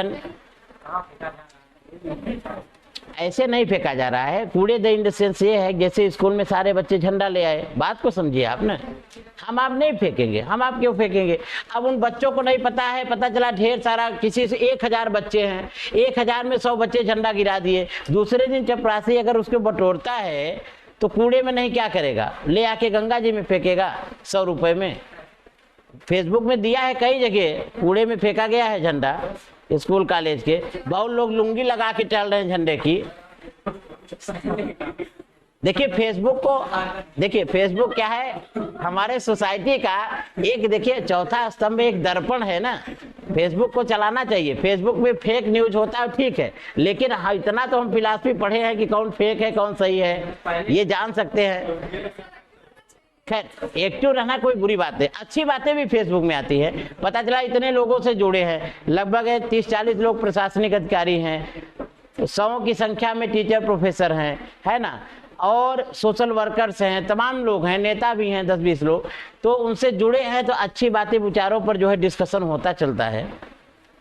ऐसे नहीं फेंका जा रहा है, कूड़े द इन द सेंस ये है जैसे स्कूल में सारे बच्चे झंडा ले आए, बात को समझिए आप ना। हम आप नहीं फेंकेंगे, हम आप क्यों फेंकेंगे? अब उन बच्चों को नहीं पता है, पता चला ढेर सारा, किसी से 1000 बच्चे हैं, 1000 में 100 बच्चे झंडा गिरा दिए। दूसरे दिन चपरासी अगर उसको बटोरता है तो कूड़े में नहीं क्या करेगा, ले आके गंगा जी में फेंकेगा 100 रुपए में। फेसबुक में दिया है कई जगह, कूड़े में फेंका गया है झंडा स्कूल कॉलेज के। बहुत लोग लुंगी लगा के टहल रहे हैं झंडे की। देखिए फेसबुक को, देखिए फेसबुक क्या है, हमारे सोसाइटी का एक, देखिए चौथा स्तंभ एक दर्पण है ना। फेसबुक को चलाना चाहिए। फेसबुक में फेक न्यूज होता है ठीक है, लेकिन हाँ, इतना तो हम फिलॉसफी पढ़े हैं कि कौन फेक है कौन सही है ये जान सकते हैं। खैर, एक्टिव रहना कोई बुरी बात है, अच्छी बातें भी फेसबुक में आती है। पता चला इतने लोगों से जुड़े हैं, लगभग 30-40 लोग प्रशासनिक अधिकारी हैं, 100 की संख्या में टीचर प्रोफेसर हैं, है ना, और सोशल वर्कर्स हैं, तमाम लोग हैं, नेता भी हैं 10-20 लोग, तो उनसे जुड़े हैं। तो अच्छी बातें विचारों पर जो है डिस्कशन होता चलता है।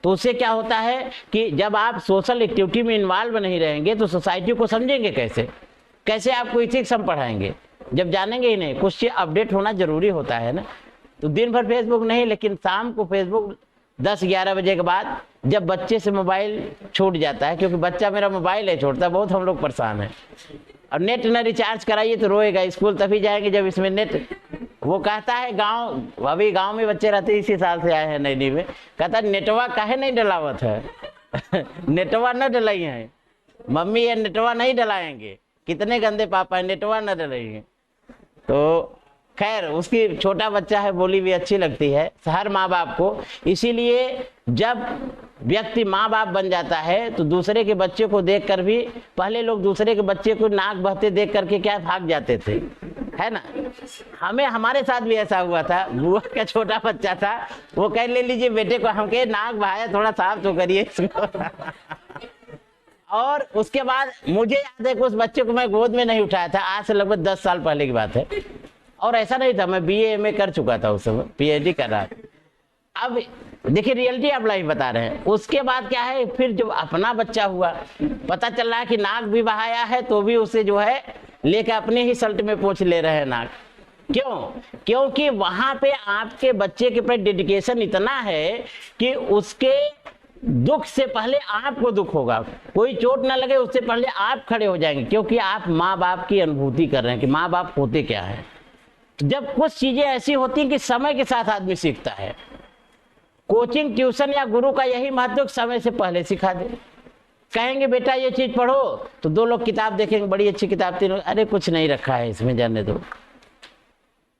तो उससे क्या होता है कि जब आप सोशल एक्टिविटी में इन्वॉल्व नहीं रहेंगे तो सोसाइटी को समझेंगे कैसे, कैसे आपको इथिक्स हम पढ़ाएंगे जब जानेंगे ही नहीं। कुछ चीज अपडेट होना जरूरी होता है ना। तो दिन भर फेसबुक नहीं, लेकिन शाम को फेसबुक 10-11 बजे के बाद, जब बच्चे से मोबाइल छूट जाता है, क्योंकि बच्चा मेरा मोबाइल है छोड़ता, बहुत हम लोग परेशान हैं। और नेट न रिचार्ज कराइए तो रोएगा, स्कूल तभी जाएंगे जब इसमें नेट। वो कहता है, गांव, अभी गांव में बच्चे रहते, इसी साल से आए हैं नैनी में, कहता नेटवा काहे नहीं डलावत है नेटवा न डलाई है मम्मी, ये नेटवा नहीं डलाएंगे, कितने गंदे पापा है, नेटवा न डलाएंगे। तो खैर, उसकी छोटा बच्चा है, बोली भी अच्छी लगती है हर माँ बाप को। इसीलिए जब व्यक्ति माँ बाप बन जाता है तो दूसरे के बच्चे को देखकर भी, पहले लोग दूसरे के बच्चे को नाक बहते देख करके क्या भाग जाते थे, है ना। हमारे साथ भी ऐसा हुआ था। बुआ का छोटा बच्चा था, वो कह ले लीजिए बेटे को, हम कहे नाक बहाया, थोड़ा साफ तो करिए इसको और उसके बाद मुझे याद है कि उस बच्चे को मैं गोद में नहीं उठाया था, आज से लगभग 10 साल पहले की बात है। और ऐसा नहीं था, मैं बीए एमए कर चुका था उस समय, पीएचडी कर रहा था। अब देखिए रियलिटी ऑफ लाइफ बता रहे हैं। उसके बाद क्या है, फिर जब अपना बच्चा हुआ, पता चल रहा है कि नाक भी बहाया है तो भी उसे जो है लेकर अपने ही सल्ट में पोंछ ले रहे हैं नाक। क्यों? क्योंकि वहां पे आपके बच्चे के प्रति डेडिकेशन इतना है कि उसके दुख से पहले आपको दुख होगा, कोई चोट ना लगे उससे पहले आप खड़े हो जाएंगे, क्योंकि आप माँ बाप की अनुभूति कर रहे हैं कि माँ बाप होते क्या है। तो जब कुछ चीजें ऐसी होती हैं कि समय के साथ आदमी सीखता है, कोचिंग ट्यूशन या गुरु का यही महत्व, समय से पहले सिखा दे। कहेंगे बेटा ये चीज पढ़ो तो दो लोग किताब देखेंगे, बड़ी अच्छी किताब थी, अरे कुछ नहीं रखा है इसमें, जाने दो।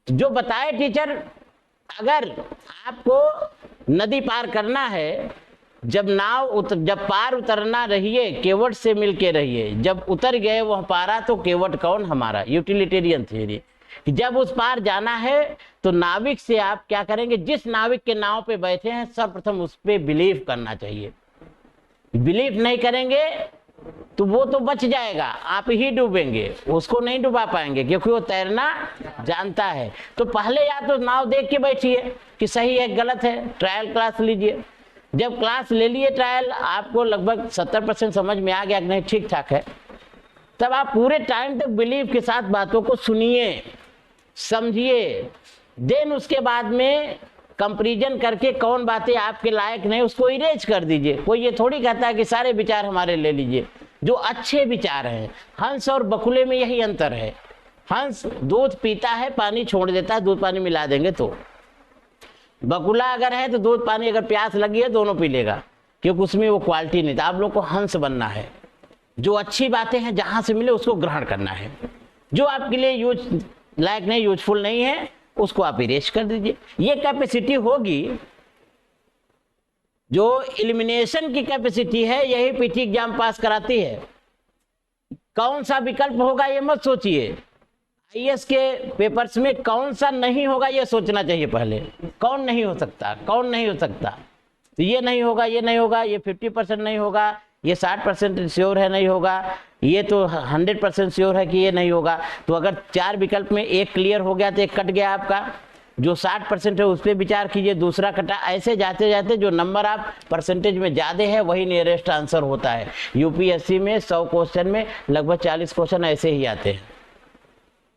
जो बताए टीचर, अगर आपको नदी पार करना है, जब जब पार उतरना रहिए केवट से मिलके रहिए, जब उतर गए वह पारा तो केवट कौन हमारा, यूटिलिटेरियन थ्योरी। जब उस पार जाना है तो नाविक से आप क्या करेंगे, जिस नाविक के नाव पे बैठे हैं सर्वप्रथम उस पे बिलीव करना चाहिए। बिलीव नहीं करेंगे तो वो तो बच जाएगा, आप ही डूबेंगे, उसको नहीं डुबा पाएंगे क्योंकि वो तैरना जानता है। तो पहले या तो नाव देख के बैठिए कि सही है गलत है, ट्रायल क्लास लीजिए। जब क्लास ले लिए ट्रायल, आपको लगभग 70% समझ में आ गया कि नहीं ठीक ठाक है, तब आप पूरे टाइम तक बिलीव के साथ बातों को सुनिए, समझिए। देन उसके बाद में कंपैरिजन करके कौन बातें आपके लायक नहीं उसको इरेज कर दीजिए। कोई ये थोड़ी कहता है कि सारे विचार हमारे ले लीजिए, जो अच्छे विचार हैं। हंस और बकुले में यही अंतर है, हंस दूध पीता है पानी छोड़ देता है, दूध पानी मिला देंगे तो। बकुला अगर है तो दूध पानी अगर प्यास लगी है दोनों पी लेगा, क्योंकि उसमें वो क्वालिटी नहीं था। आप लोग को हंस बनना है, जो अच्छी बातें हैं जहां से मिले उसको ग्रहण करना है, जो आपके लिए यूज लायक नहीं, यूजफुल नहीं है, उसको आप इरेज कर दीजिए। ये कैपेसिटी होगी, जो एलिमिनेशन की कैपेसिटी है, यही पीटी एग्जाम पास कराती है। कौन सा विकल्प होगा ये मत सोचिए, आईएएस के पेपर्स में कौन सा नहीं होगा ये सोचना चाहिए पहले। कौन नहीं हो सकता, कौन नहीं हो सकता, तो ये नहीं होगा, ये नहीं होगा, ये 50% नहीं होगा, ये 60% श्योर है नहीं होगा, ये तो 100% श्योर है कि ये नहीं होगा। तो अगर 4 विकल्प में एक क्लियर हो गया तो एक कट गया आपका, जो 60% है उस पर विचार कीजिए, दूसरा कटा। ऐसे जाते जाते जो नंबर आप परसेंटेज में ज़्यादा है वही नियरेस्ट आंसर होता है। यूपीएससी में 100 क्वेश्चन में लगभग 40 क्वेश्चन ऐसे ही आते हैं,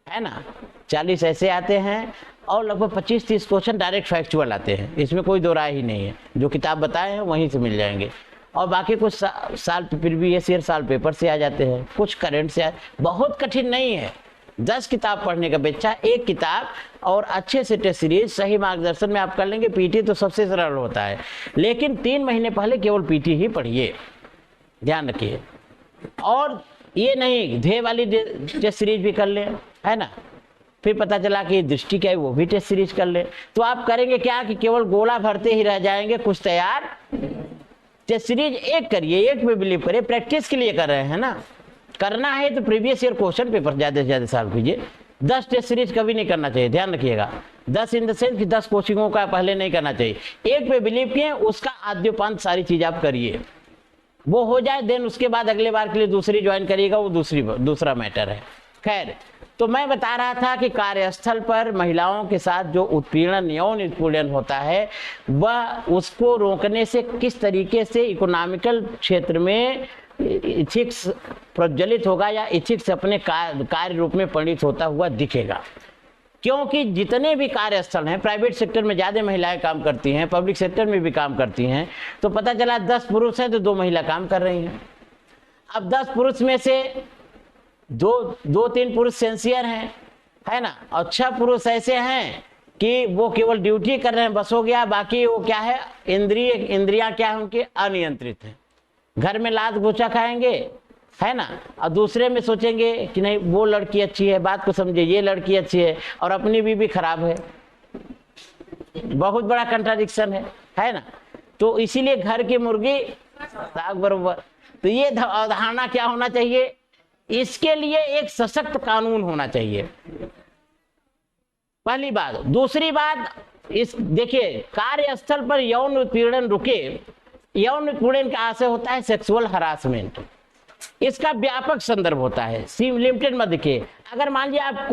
है ना, 40 ऐसे आते हैं और लगभग 25-30 क्वेश्चन डायरेक्ट फैक्चुअल आते हैं। इसमें कोई दो राय ही नहीं है, जो किताब बताए हैं वहीं से मिल जाएंगे। और बाकी कुछ साल प्रीवियस ईयर साल पेपर से आ जाते हैं, कुछ करंट से बहुत कठिन नहीं है। 10 किताब पढ़ने का अपेक्षा 1 किताब और अच्छे से टेस्ट सीरीज सही मार्गदर्शन में आप कर लेंगे। पीटी तो सबसे सरल होता है, लेकिन 3 महीने पहले केवल पीटी ही पढ़िए, ध्यान रखिए। और ये नहीं ध्येय वाली टेस्ट सीरीज भी कर लें, है ना, फिर पता चला कि दृष्टि क्या है वो भी टेस्ट सीरीज कर ले, तो आप करेंगे क्या कि केवल गोला भरते ही रह जाएंगे, कुछ तैयार। टेस्ट सीरीज एक करिए, एक पे बिलीव करिए, प्रैक्टिस के लिए कर रहे हैं ना, करना है तो प्रीवियस ईयर क्वेश्चन पेपर ज्यादा से ज्यादा सॉल्व कीजिए। 10 टेस्ट सीरीज कभी नहीं करना चाहिए, ध्यान रखिएगा। 10 इन द सेंस कि 10 कोचिंगों का पहले नहीं करना चाहिए। एक पे बिलीव किए, उसका आद्योपांत सारी चीज आप करिए, वो हो जाए देन उसके बाद अगले बार के लिए दूसरी ज्वाइन करिएगा, वो दूसरा मैटर है। खैर, तो मैं बता रहा था कि कार्यस्थल पर महिलाओं के साथ जो उत्पीड़न, यौन उत्पीड़न होता है, वह उसको रोकने से किस तरीके से इकोनॉमिकल क्षेत्र में इथिक्स प्रज्वलित होगा या इथिक्स अपने कार्य रूप में परिणित होता हुआ दिखेगा। क्योंकि जितने भी कार्यस्थल हैं, प्राइवेट सेक्टर में ज़्यादा महिलाएं काम करती हैं, पब्लिक सेक्टर में भी काम करती हैं, तो पता चला 10 पुरुष हैं तो 2 महिला काम कर रही हैं। अब 10 पुरुष में से 2-3 पुरुष सेंसियर हैं, है ना, और 6 पुरुष ऐसे हैं कि वो केवल ड्यूटी कर रहे हैं, बस हो गया। बाकी वो क्या है, इंद्रियां क्या है उनकी अनियंत्रित है। घर में लात गोचा खाएंगे, है ना, और दूसरे में सोचेंगे कि नहीं वो लड़की अच्छी है, बात को समझे, ये लड़की अच्छी है और अपनी बीवी खराब है। बहुत बड़ा कंट्राडिक्शन है ना। तो इसीलिए घर की मुर्गी साग बरोबर। तो ये अवधारणा क्या होना चाहिए, इसके लिए एक सशक्त कानून होना चाहिए, पहली बात। दूसरी बात, इस देखिए कार्यस्थल पर यौन उत्पीड़न रुके। यौन उत्पीड़न का आशय होता है सेक्सुअल हरासमेंट, इसका व्यापक संदर्भ होता है, सीम लिमिटेड मत देखिए। अगर मान लीजिए आप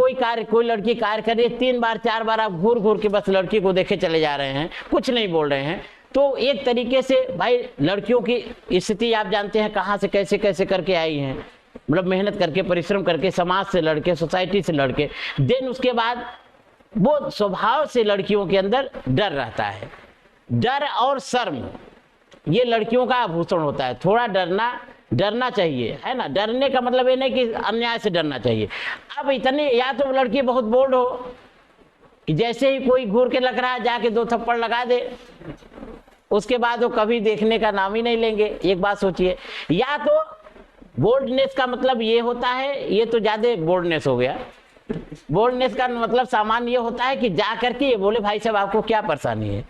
कोई लड़की कार्य कर रही है, 3 बार 4 बार आप घूर घूर के बस लड़की को देखे चले जा रहे हैं, कुछ नहीं बोल रहे हैं, तो एक तरीके से भाई लड़कियों की स्थिति आप जानते हैं कहाँ से कैसे कैसे करके आई हैं, मतलब मेहनत करके परिश्रम करके समाज से लड़के सोसाइटी से लड़के, देन उसके बाद वो स्वभाव से लड़कियों के अंदर डर रहता है। डर और शर्म ये लड़कियों का आभूषण होता है। थोड़ा डरना चाहिए, है ना। डरने का मतलब ये नहीं कि अन्याय से डरना चाहिए। अब इतनी, या तो लड़की बहुत बोल्ड हो कि जैसे ही कोई घूर के लग रहा है जाके 2 थप्पड़ लगा दे, उसके बाद वो कभी देखने का नाम ही नहीं लेंगे। एक बात सोचिए, या तो बोल्डनेस का मतलब ये होता है, ये तो ज्यादा बोल्डनेस हो गया। बोल्डनेस का मतलब सामान्य ये होता है कि जा करके ये बोले भाई साहब आपको क्या परेशानी है,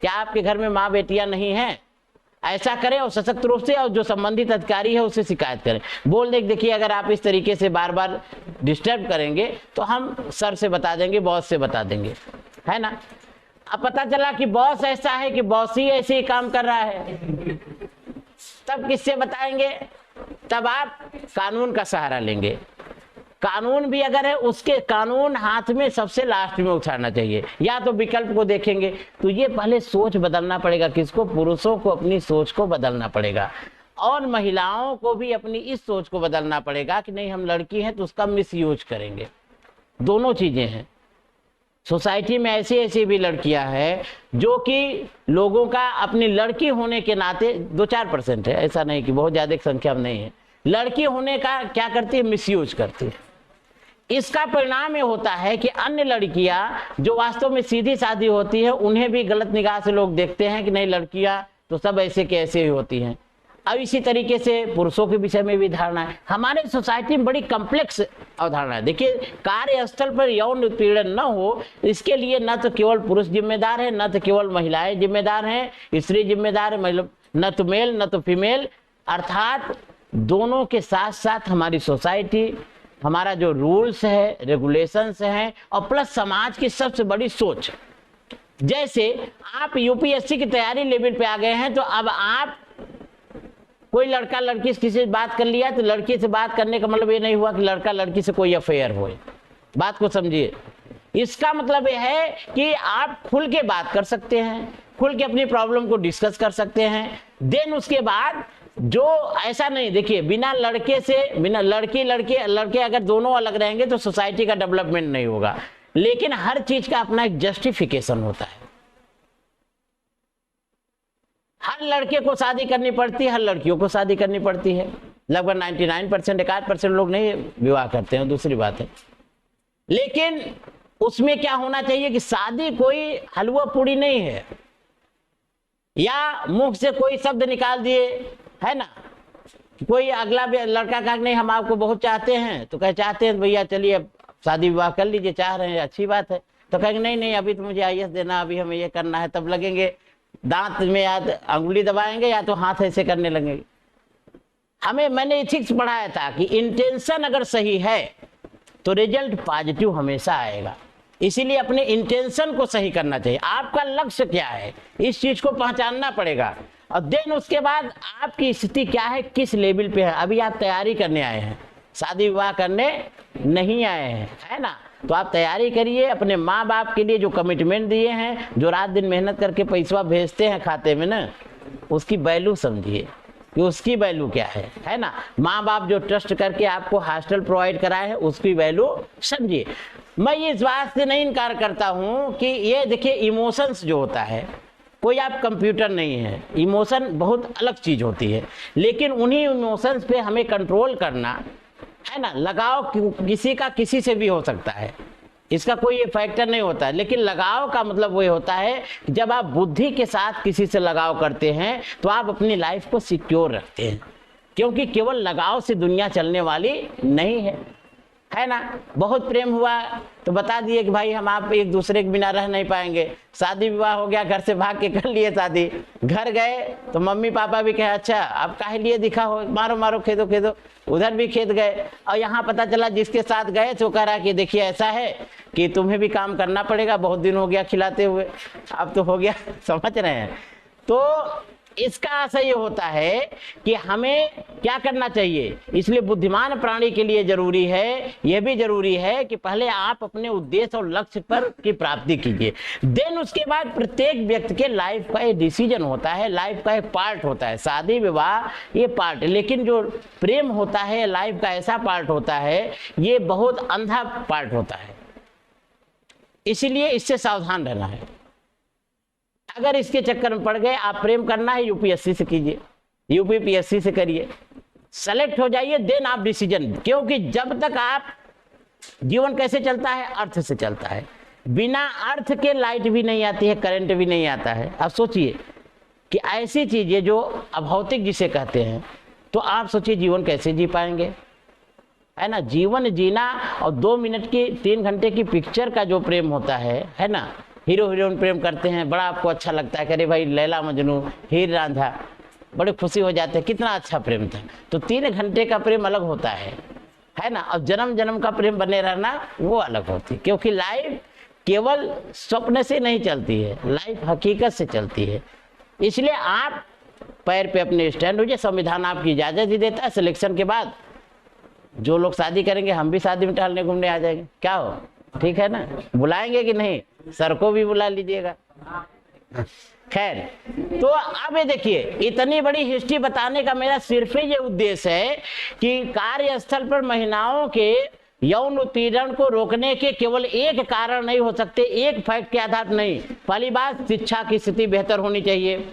क्या आपके घर में माँ बेटियां नहीं हैं, ऐसा करें और सशक्त रूप से, और जो संबंधित अधिकारी है उससे शिकायत करें। बोल दे देखिए अगर आप इस तरीके से बार बार डिस्टर्ब करेंगे तो हम सर से बता देंगे, बॉस से बता देंगे, है ना। अब पता चला कि बॉस ऐसा है कि बॉस ही ऐसे ही काम कर रहा है, तब किससे बताएंगे? तब आप कानून का सहारा लेंगे। कानून भी अगर है, उसके कानून हाथ में सबसे लास्ट में उठाना चाहिए, या तो विकल्प को देखेंगे। तो ये पहले सोच बदलना पड़ेगा, किसको? पुरुषों को अपनी सोच को बदलना पड़ेगा, और महिलाओं को भी अपनी इस सोच को बदलना पड़ेगा कि नहीं हम लड़की हैं तो उसका मिसयूज करेंगे। दोनों चीजें हैं। सोसाइटी में ऐसी ऐसी भी लड़कियां हैं जो कि लोगों का अपनी लड़की होने के नाते 2-4% है, ऐसा नहीं कि बहुत ज्यादा संख्या में नहीं है, लड़की होने का क्या करती है? मिसयूज करती है। इसका परिणाम ये होता है कि अन्य लड़कियां जो वास्तव में सीधी सादी होती है उन्हें भी गलत निगाह से लोग देखते हैं कि नहीं लड़कियां तो सब ऐसे के ऐसे ही होती हैं। अब इसी तरीके से पुरुषों के विषय में भी धारणा है। हमारे सोसाइटी में बड़ी कम्प्लेक्स अवधारणा है। देखिए, कार्यस्थल पर यौन उत्पीड़न न हो इसके लिए न तो केवल पुरुष जिम्मेदार है, न तो केवल महिलाएं जिम्मेदार हैं, स्त्री जिम्मेदार है, न तो मेल न तो फीमेल, अर्थात दोनों के साथ साथ हमारी सोसाइटी, हमारा जो रूल्स है रेगुलेशंस हैं, और प्लस समाज की सबसे बड़ी सोच। जैसे आप यूपीएससी की तैयारी लेवल पे आ गए हैं, तो अब आप कोई लड़का लड़की से किसी से बात कर लिया, तो लड़की से बात करने का मतलब ये नहीं हुआ कि लड़का लड़की से कोई अफेयर हो। बात को समझिए। इसका मतलब ये है कि आप खुल के बात कर सकते हैं, खुल के अपनी प्रॉब्लम को डिस्कस कर सकते हैं। देन उसके बाद जो ऐसा नहीं, देखिए बिना लड़के अगर दोनों अलग रहेंगे तो सोसाइटी का डेवलपमेंट नहीं होगा। लेकिन हर चीज का अपना एक जस्टिफिकेशन होता है। हर लड़के को शादी करनी पड़ती है, हर लड़कियों को शादी करनी पड़ती है। लगभग 99%, 1% लोग नहीं विवाह करते हैं, दूसरी बात है। लेकिन उसमें क्या होना चाहिए कि शादी कोई हलवा पूड़ी नहीं है, या मुख से कोई शब्द निकाल दिए, है ना। कोई अगला लड़का कहा नहीं हम आपको बहुत चाहते हैं, तो कहे चाहते हैं भैया चलिए शादी विवाह कर लीजिए, चाह रहे हैं अच्छी बात है। तो कहेंगे नहीं अभी तो मुझे आईएएस देना, अभी हमें ये करना है। तब लगेंगे दांत में या अंगुली दबाएंगे या तो हाथ ऐसे करने लगेंगे। मैंने एथिक्स पढ़ाया था कि इंटेंशन अगर सही है तो रिजल्ट पॉजिटिव हमेशा आएगा। इसीलिए अपने इंटेंशन को सही करना चाहिए। आपका लक्ष्य क्या है इस चीज को पहचानना पड़ेगा, और देन उसके बाद आपकी स्थिति क्या है, किस लेवल पे है। अभी आप तैयारी करने आए हैं, शादी विवाह करने नहीं आए हैं, है ना। तो आप तैयारी करिए, अपने माँ बाप के लिए जो कमिटमेंट दिए हैं, जो रात दिन मेहनत करके पैसा भेजते हैं खाते में ना, उसकी वैल्यू समझिए कि उसकी वैल्यू क्या है ना। माँ बाप जो ट्रस्ट करके आपको हॉस्टल प्रोवाइड कराए हैं उसकी वैल्यू समझिए। मैं ये इस बात से नहीं इनकार करता हूँ कि ये देखिए इमोशंस जो होता है, कोई आप कंप्यूटर नहीं है, इमोशन बहुत अलग चीज होती है। लेकिन उन्हीं इमोशंस पे हमें कंट्रोल करना है ना। लगाव किसी का किसी से भी हो सकता है, इसका कोई फैक्टर नहीं होता है। लेकिन लगाव का मतलब वही होता है जब आप बुद्धि के साथ किसी से लगाव करते हैं तो आप अपनी लाइफ को सिक्योर रखते हैं, क्योंकि केवल लगाव से दुनिया चलने वाली नहीं है ना। बहुत प्रेम हुआ तो बता दिए कि भाई हम आप एक दूसरे के बिना रह नहीं पाएंगे। शादी विवाह हो गया, घर से भाग के कर लिए शादी, घर गए तो मम्मी पापा भी कहे अच्छा आप काहे लिए दिखा हो, मारो मारो खेदो खेदो, उधर भी खेत गए। और यहाँ पता चला जिसके साथ गए तो कह रहा कि देखिए ऐसा है कि तुम्हें भी काम करना पड़ेगा, बहुत दिन हो गया खिलाते हुए, अब तो हो गया। समझ रहे हैं। तो इसका आशय ये होता है कि हमें क्या करना चाहिए। इसलिए बुद्धिमान प्राणी के लिए जरूरी है, यह भी जरूरी है कि पहले आप अपने उद्देश्य और लक्ष्य पर की प्राप्ति कीजिए, देन उसके बाद प्रत्येक व्यक्ति के लाइफ का एक डिसीजन होता है, लाइफ का एक पार्ट होता है। शादी विवाह ये पार्ट, लेकिन जो प्रेम होता है लाइफ का ऐसा पार्ट होता है, ये बहुत अंधा पार्ट होता है। इसीलिए इससे सावधान रहना है। अगर इसके चक्कर में पड़ गए, आप प्रेम करना है यूपीएससी से कीजिए, यूपीपीएससी से करिए, सेलेक्ट हो जाइए, देन आप डिसीजन। क्योंकि जब तक आप, जीवन कैसे चलता है, अर्थ से चलता है। बिना अर्थ के लाइट भी नहीं आती है, करंट भी नहीं आता है। आप सोचिए कि ऐसी चीजें जो अभौतिक जिसे कहते हैं, तो आप सोचिए जीवन कैसे जी पाएंगे, है ना। जीवन जीना और 2 मिनट की 3 घंटे की पिक्चर का जो प्रेम होता है ना, हीरो हीरोइन प्रेम करते हैं, बड़ा आपको अच्छा लगता है, अरे भाई लैला मजनू, हीर रांझा, बड़े खुशी हो जाते हैं, कितना अच्छा प्रेम था। तो 3 घंटे का प्रेम अलग होता है ना। और जन्म जन्म का प्रेम बने रहना वो अलग होती है। क्योंकि लाइफ केवल स्वप्न से नहीं चलती है, लाइफ हकीकत से चलती है। इसलिए आप पैर पे अपने स्टैंड हो जाए। संविधान आपकी इजाजत ही देता है। सिलेक्शन के बाद जो लोग शादी करेंगे, हम भी शादी में टहलने घूमने आ जाएंगे, क्या हो, ठीक है ना। बुलाएंगे कि नहीं, सर को भी बुला लीजिएगा। खैर, तो अब ये देखिए, इतनी बड़ी हिस्ट्री बताने का मेरा सिर्फ ये उद्देश्य है कि कार्यस्थल पर महिलाओं के यौन उत्पीड़न को रोकने के केवल एक कारण नहीं हो सकते, एक फैक्ट के आधार नहीं। पहली बात, शिक्षा की स्थिति बेहतर होनी चाहिए,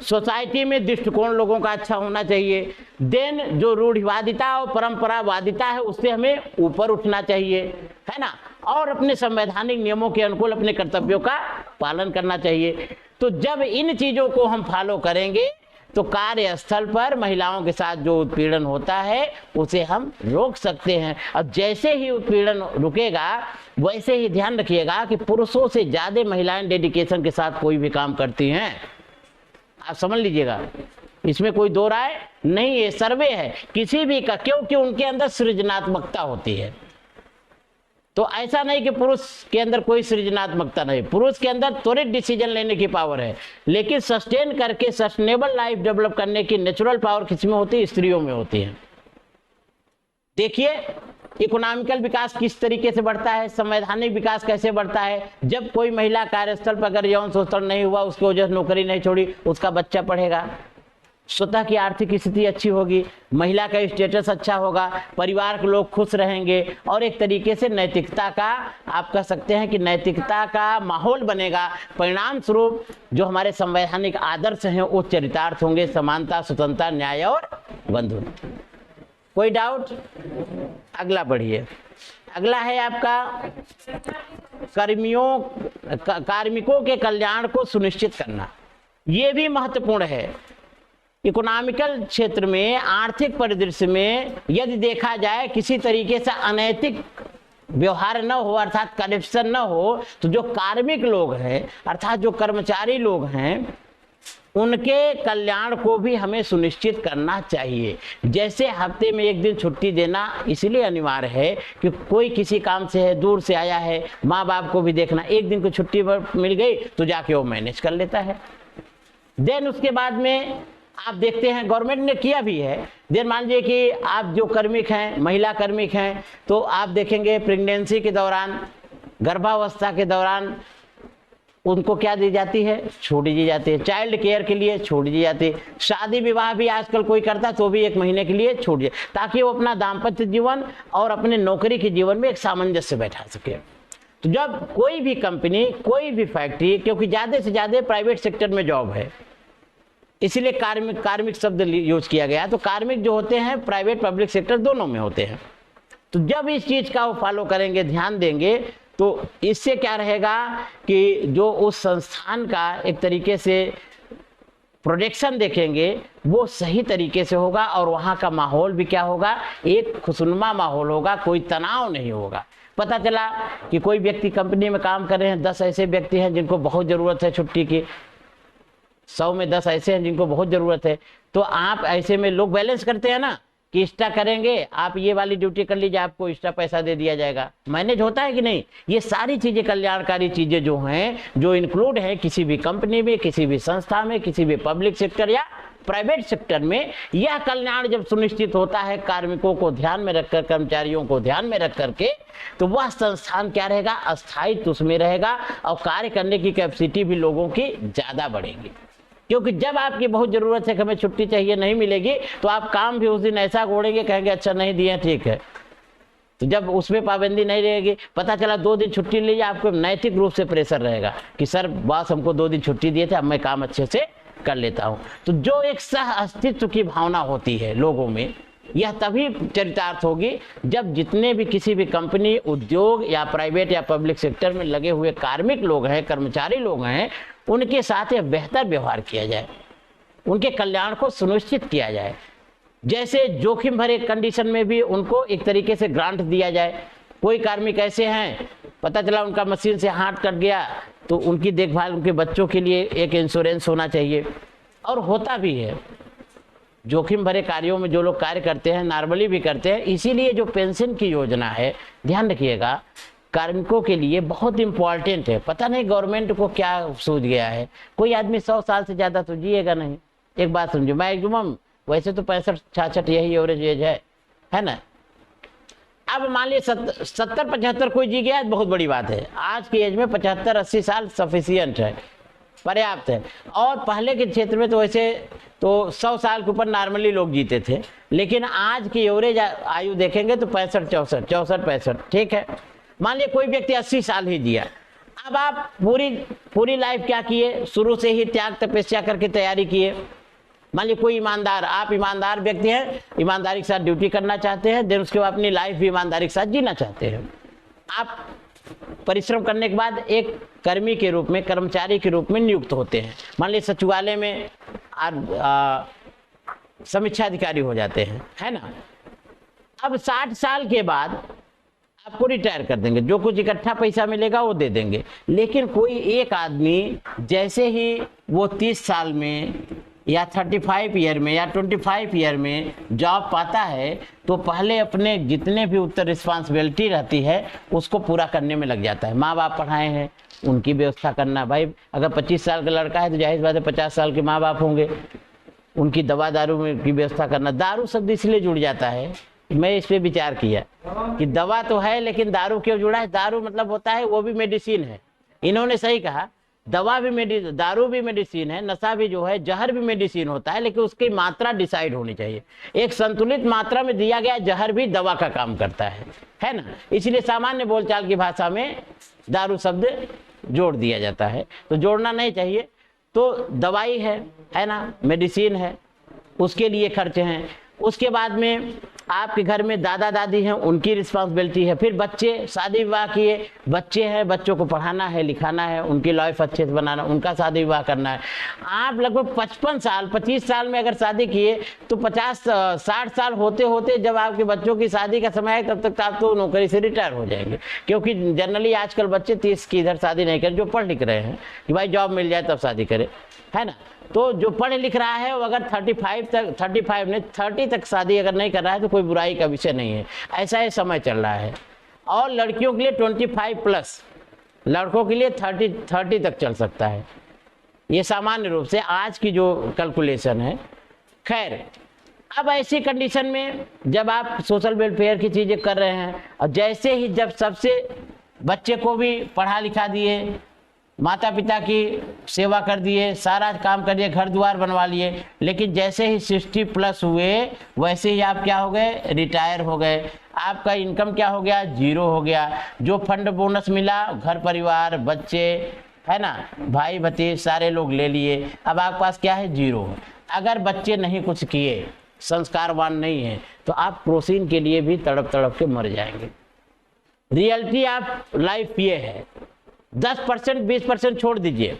सोसाइटी में दृष्टिकोण लोगों का अच्छा होना चाहिए, देन जो रूढ़िवादिता और परंपरावादिता है उससे हमें ऊपर उठना चाहिए, है ना, और अपने संवैधानिक नियमों के अनुकूल अपने कर्तव्यों का पालन करना चाहिए। तो जब इन चीजों को हम फॉलो करेंगे तो कार्यस्थल पर महिलाओं के साथ जो उत्पीड़न होता है उसे हम रोक सकते हैं। और जैसे ही उत्पीड़न रुकेगा, वैसे ही ध्यान रखिएगा कि पुरुषों से ज्यादा महिलाएं डेडिकेशन के साथ कोई भी काम करती हैं। आप समझ लीजिएगा, इसमें कोई दो राय नहीं है, सर्वे है किसी भी का, क्योंकि उनके अंदर सृजनात्मकता होती है। तो ऐसा नहीं कि पुरुष के अंदर कोई सृजनात्मकता नहीं, पुरुष के अंदर त्वरित डिसीजन लेने की पावर है, लेकिन सस्टेन करके सस्टेनेबल लाइफ डेवलप करने की नेचुरल पावर किसमें होती है, स्त्रियों में होती है। देखिए इकोनॉमिकल विकास किस तरीके से बढ़ता है, संवैधानिक विकास कैसे बढ़ता है। जब कोई महिला कार्यस्थल पर अगर यौन शोषण नहीं हुआ, उसकी वजह से नौकरी नहीं छोड़ी, उसका बच्चा पढ़ेगा, स्वतः की आर्थिक स्थिति अच्छी होगी, महिला का स्टेटस अच्छा होगा, परिवार के लोग खुश रहेंगे, और एक तरीके से नैतिकता का, आप कह सकते हैं कि नैतिकता का माहौल बनेगा। परिणाम स्वरूप जो हमारे संवैधानिक आदर्श हैं वो चरितार्थ होंगे, समानता, स्वतंत्रता, न्याय और बंधुत्व। कोई डाउट? अगला बढ़िए। अगला है आपका कार्मिकों के कल्याण को सुनिश्चित करना। ये भी महत्वपूर्ण है। इकोनॉमिकल क्षेत्र में, आर्थिक परिदृश्य में यदि देखा जाए किसी तरीके से अनैतिक व्यवहार न हो, अर्थात करप्शन न हो, तो जो कार्मिक लोग हैं अर्थात जो कर्मचारी लोग हैं उनके कल्याण को भी हमें सुनिश्चित करना चाहिए। जैसे हफ्ते में 1 दिन छुट्टी देना इसलिए अनिवार्य है कि कोई किसी काम से है, दूर से आया है, माँ बाप को भी देखना, 1 दिन की छुट्टी मिल गई तो जाके वो मैनेज कर लेता है। देन उसके बाद में आप देखते हैं गवर्नमेंट ने किया भी है। देन मान लीजिए कि आप जो कार्मिक हैं, महिला कार्मिक हैं, तो आप देखेंगे प्रेगनेंसी के दौरान, गर्भावस्था के दौरान उनको क्या दी जाती है, छूट दी जाती है। चाइल्ड केयर के लिए छूट दी जाती है। शादी विवाह भी आजकल कोई करता तो भी 1 महीने के लिए छूट दिया, ताकि वो अपना दाम्पत्य जीवन और अपने नौकरी के जीवन में एक सामंजस्य बैठा सके। तो जब कोई भी कंपनी, कोई भी फैक्ट्री, क्योंकि ज़्यादा से ज़्यादा प्राइवेट सेक्टर में जॉब है, इसीलिए कार्मिक शब्द यूज किया गया। तो कार्मिक जो होते हैं प्राइवेट पब्लिक सेक्टर दोनों में होते हैं। तो जब इस चीज़ का वो फॉलो करेंगे, ध्यान देंगे, तो इससे क्या रहेगा कि जो उस संस्थान का एक तरीके से प्रोडक्शन देखेंगे वो सही तरीके से होगा, और वहाँ का माहौल भी क्या होगा, एक खुशनुमा माहौल होगा, कोई तनाव नहीं होगा। पता चला कि कोई व्यक्ति कंपनी में काम कर रहे हैं, 10 ऐसे व्यक्ति हैं जिनको बहुत ज़रूरत है छुट्टी की, 100 में 10 ऐसे हैं जिनको बहुत ज़रूरत है, तो आप ऐसे में लोग बैलेंस करते हैं ना कि एक्स्ट्रा करेंगे, आप ये वाली ड्यूटी कर लीजिए, आपको एक्स्ट्रा पैसा दे दिया जाएगा। मैनेज होता है कि नहीं? ये सारी चीजें, कल्याणकारी चीजें जो हैं, जो इंक्लूड है किसी भी कंपनी में, किसी भी संस्था में, किसी भी पब्लिक सेक्टर या प्राइवेट सेक्टर में, यह कल्याण जब सुनिश्चित होता है कार्मिकों को ध्यान में रखकर, कर्मचारियों को ध्यान में रख करके, तो वह संस्थान क्या रहेगा? अस्थायित्व उसमें रहेगा और कार्य करने की कैपेसिटी भी लोगों की ज्यादा बढ़ेगी। क्योंकि जब आपकी बहुत जरूरत है कि हमें छुट्टी चाहिए, नहीं मिलेगी, तो आप काम भी उस दिन ऐसा घोड़ेंगे, कहेंगे अच्छा नहीं दिए, ठीक है। तो जब उसमें पाबंदी नहीं रहेगी, पता चला 2 दिन छुट्टी लीजिए, आपको नैतिक रूप से प्रेशर रहेगा कि सर बॉस हमको 2 दिन छुट्टी दिए थे, अब मैं काम अच्छे से कर लेता हूं। तो जो एक सह अस्तित्व की भावना होती है लोगों में, यह तभी चरितार्थ होगी जब जितने भी किसी भी कंपनी, उद्योग या प्राइवेट या पब्लिक सेक्टर में लगे हुए कार्मिक लोग हैं, कर्मचारी लोग हैं, उनके साथ यह बेहतर व्यवहार किया जाए, उनके कल्याण को सुनिश्चित किया जाए। जैसे जोखिम भरे कंडीशन में भी उनको एक तरीके से ग्रांट दिया जाए। कोई कार्मिक ऐसे हैं, पता चला उनका मशीन से हाथ कट गया, तो उनकी देखभाल, उनके बच्चों के लिए एक इंश्योरेंस होना चाहिए, और होता भी है। जोखिम भरे कार्यों में जो लोग कार्य करते हैं, नॉर्मली भी करते हैं, इसीलिए जो पेंशन की योजना है, ध्यान रखिएगा, कार्मिकों के लिए बहुत इंपॉर्टेंट है। पता नहीं गवर्नमेंट को क्या सूझ गया है, कोई आदमी 100 साल से ज़्यादा तो जिएगा नहीं। एक बात समझो, मैं एकदम, वैसे तो 65-66 यही एवरेज एज है ना। अब मान लीजिए 70-75 कोई जी गया, बहुत बड़ी बात है। आज की एज में 75-80 साल सफिशियंट है, पर्याप्त है। और पहले के क्षेत्र में तो वैसे तो 100 साल के ऊपर नॉर्मली लोग जीते थे, लेकिन आज की एवरेज आयु देखेंगे तो 65-64 ठीक है। मान लीजिए कोई व्यक्ति 80 साल ही जिया, अब आप पूरी लाइफ क्या किए? शुरू से ही त्याग तपस्या करके तैयारी किए। मान लीजिए कोई ईमानदार, आप ईमानदार व्यक्ति हैं, ईमानदारी के साथ ड्यूटी करना चाहते हैं, देन उसके बाद अपनी लाइफ भी ईमानदारी के साथ जीना चाहते हैं। आप परिश्रम करने के बाद एक कर्मी के रूप में, कर्मचारी के रूप में नियुक्त होते हैं। मान लीजिए सचिवालय में समीक्षा अधिकारी हो जाते हैं, है ना। अब 60 साल के बाद आपको रिटायर कर देंगे, जो कुछ इकट्ठा पैसा मिलेगा वो दे देंगे। लेकिन कोई एक आदमी जैसे ही वो 30 साल में या 35 ईयर में या 25 ईयर में जॉब पाता है, तो पहले अपने जितने भी उत्तर रिस्पॉन्सिबिलिटी रहती है उसको पूरा करने में लग जाता है। माँ बाप पढ़ाए हैं, उनकी व्यवस्था करना, भाई अगर 25 साल का लड़का है तो जाहिर बात है 50 साल के माँ बाप होंगे, उनकी दवा दारू में की व्यवस्था करना। दारू शब्द इसलिए जुड़ जाता है, मैं इस पर विचार किया कि दवा तो है लेकिन दारू क्यों जुड़ा है? दारू मतलब होता है वो भी मेडिसिन है। इन्होंने सही कहा, दवा भी दारू भी मेडिसिन है, नशा भी जो है, जहर भी मेडिसिन होता है, लेकिन उसकी मात्रा डिसाइड होनी चाहिए। एक संतुलित मात्रा में दिया गया जहर भी दवा का काम करता है ना। इसलिए सामान्य बोलचाल की भाषा में दारू शब्द जोड़ दिया जाता है, तो जोड़ना नहीं चाहिए। तो दवाई है ना, मेडिसिन है, उसके लिए खर्च हैं। उसके बाद में आपके घर में दादा दादी हैं, उनकी रिस्पॉन्सिबिलिटी है। फिर बच्चे, शादी विवाह किए, बच्चे हैं, बच्चों को पढ़ाना है, लिखाना है, उनकी लाइफ अच्छे से बनाना, उनका शादी विवाह करना है। आप लगभग 25 साल में अगर शादी किए तो 60 साल होते होते जब आपके बच्चों की शादी का समय है, तब तक आप तो नौकरी से रिटायर हो जाएंगे। क्योंकि जनरली आजकल बच्चे 30 की इधर शादी नहीं करें, जो पढ़ लिख रहे हैं कि भाई जॉब मिल जाए तब शादी करें, है ना। तो जो पढ़ लिख रहा है वो अगर 30 तक शादी अगर नहीं कर रहा है तो कोई बुराई का विषय नहीं है। ऐसा ही समय चल रहा है। और लड़कियों के लिए 25+, लड़कों के लिए 30 तक चल सकता है। ये सामान्य रूप से आज की जो कैलकुलेशन है। खैर, अब ऐसी कंडीशन में जब आप सोशल वेलफेयर की चीज़ें कर रहे हैं, और जैसे ही जब सबसे बच्चे को भी पढ़ा लिखा दिए, माता पिता की सेवा कर दिए, सारा काम कर दिए, घर द्वार बनवा लिए, लेकिन जैसे ही 60+ हुए वैसे ही आप क्या हो गए? रिटायर हो गए। आपका इनकम क्या हो गया? 0 हो गया। जो फंड बोनस मिला, घर परिवार, बच्चे, है ना, भाई भतीज सारे लोग ले लिए। अब आपके पास क्या है? 0। अगर बच्चे नहीं कुछ किए, संस्कारवान नहीं है, तो आप क्रोसिन के लिए भी तड़प तड़प के मर जाएंगे। रियलिटी आप लाइफ ये है। 10%, 20% छोड़ दीजिए,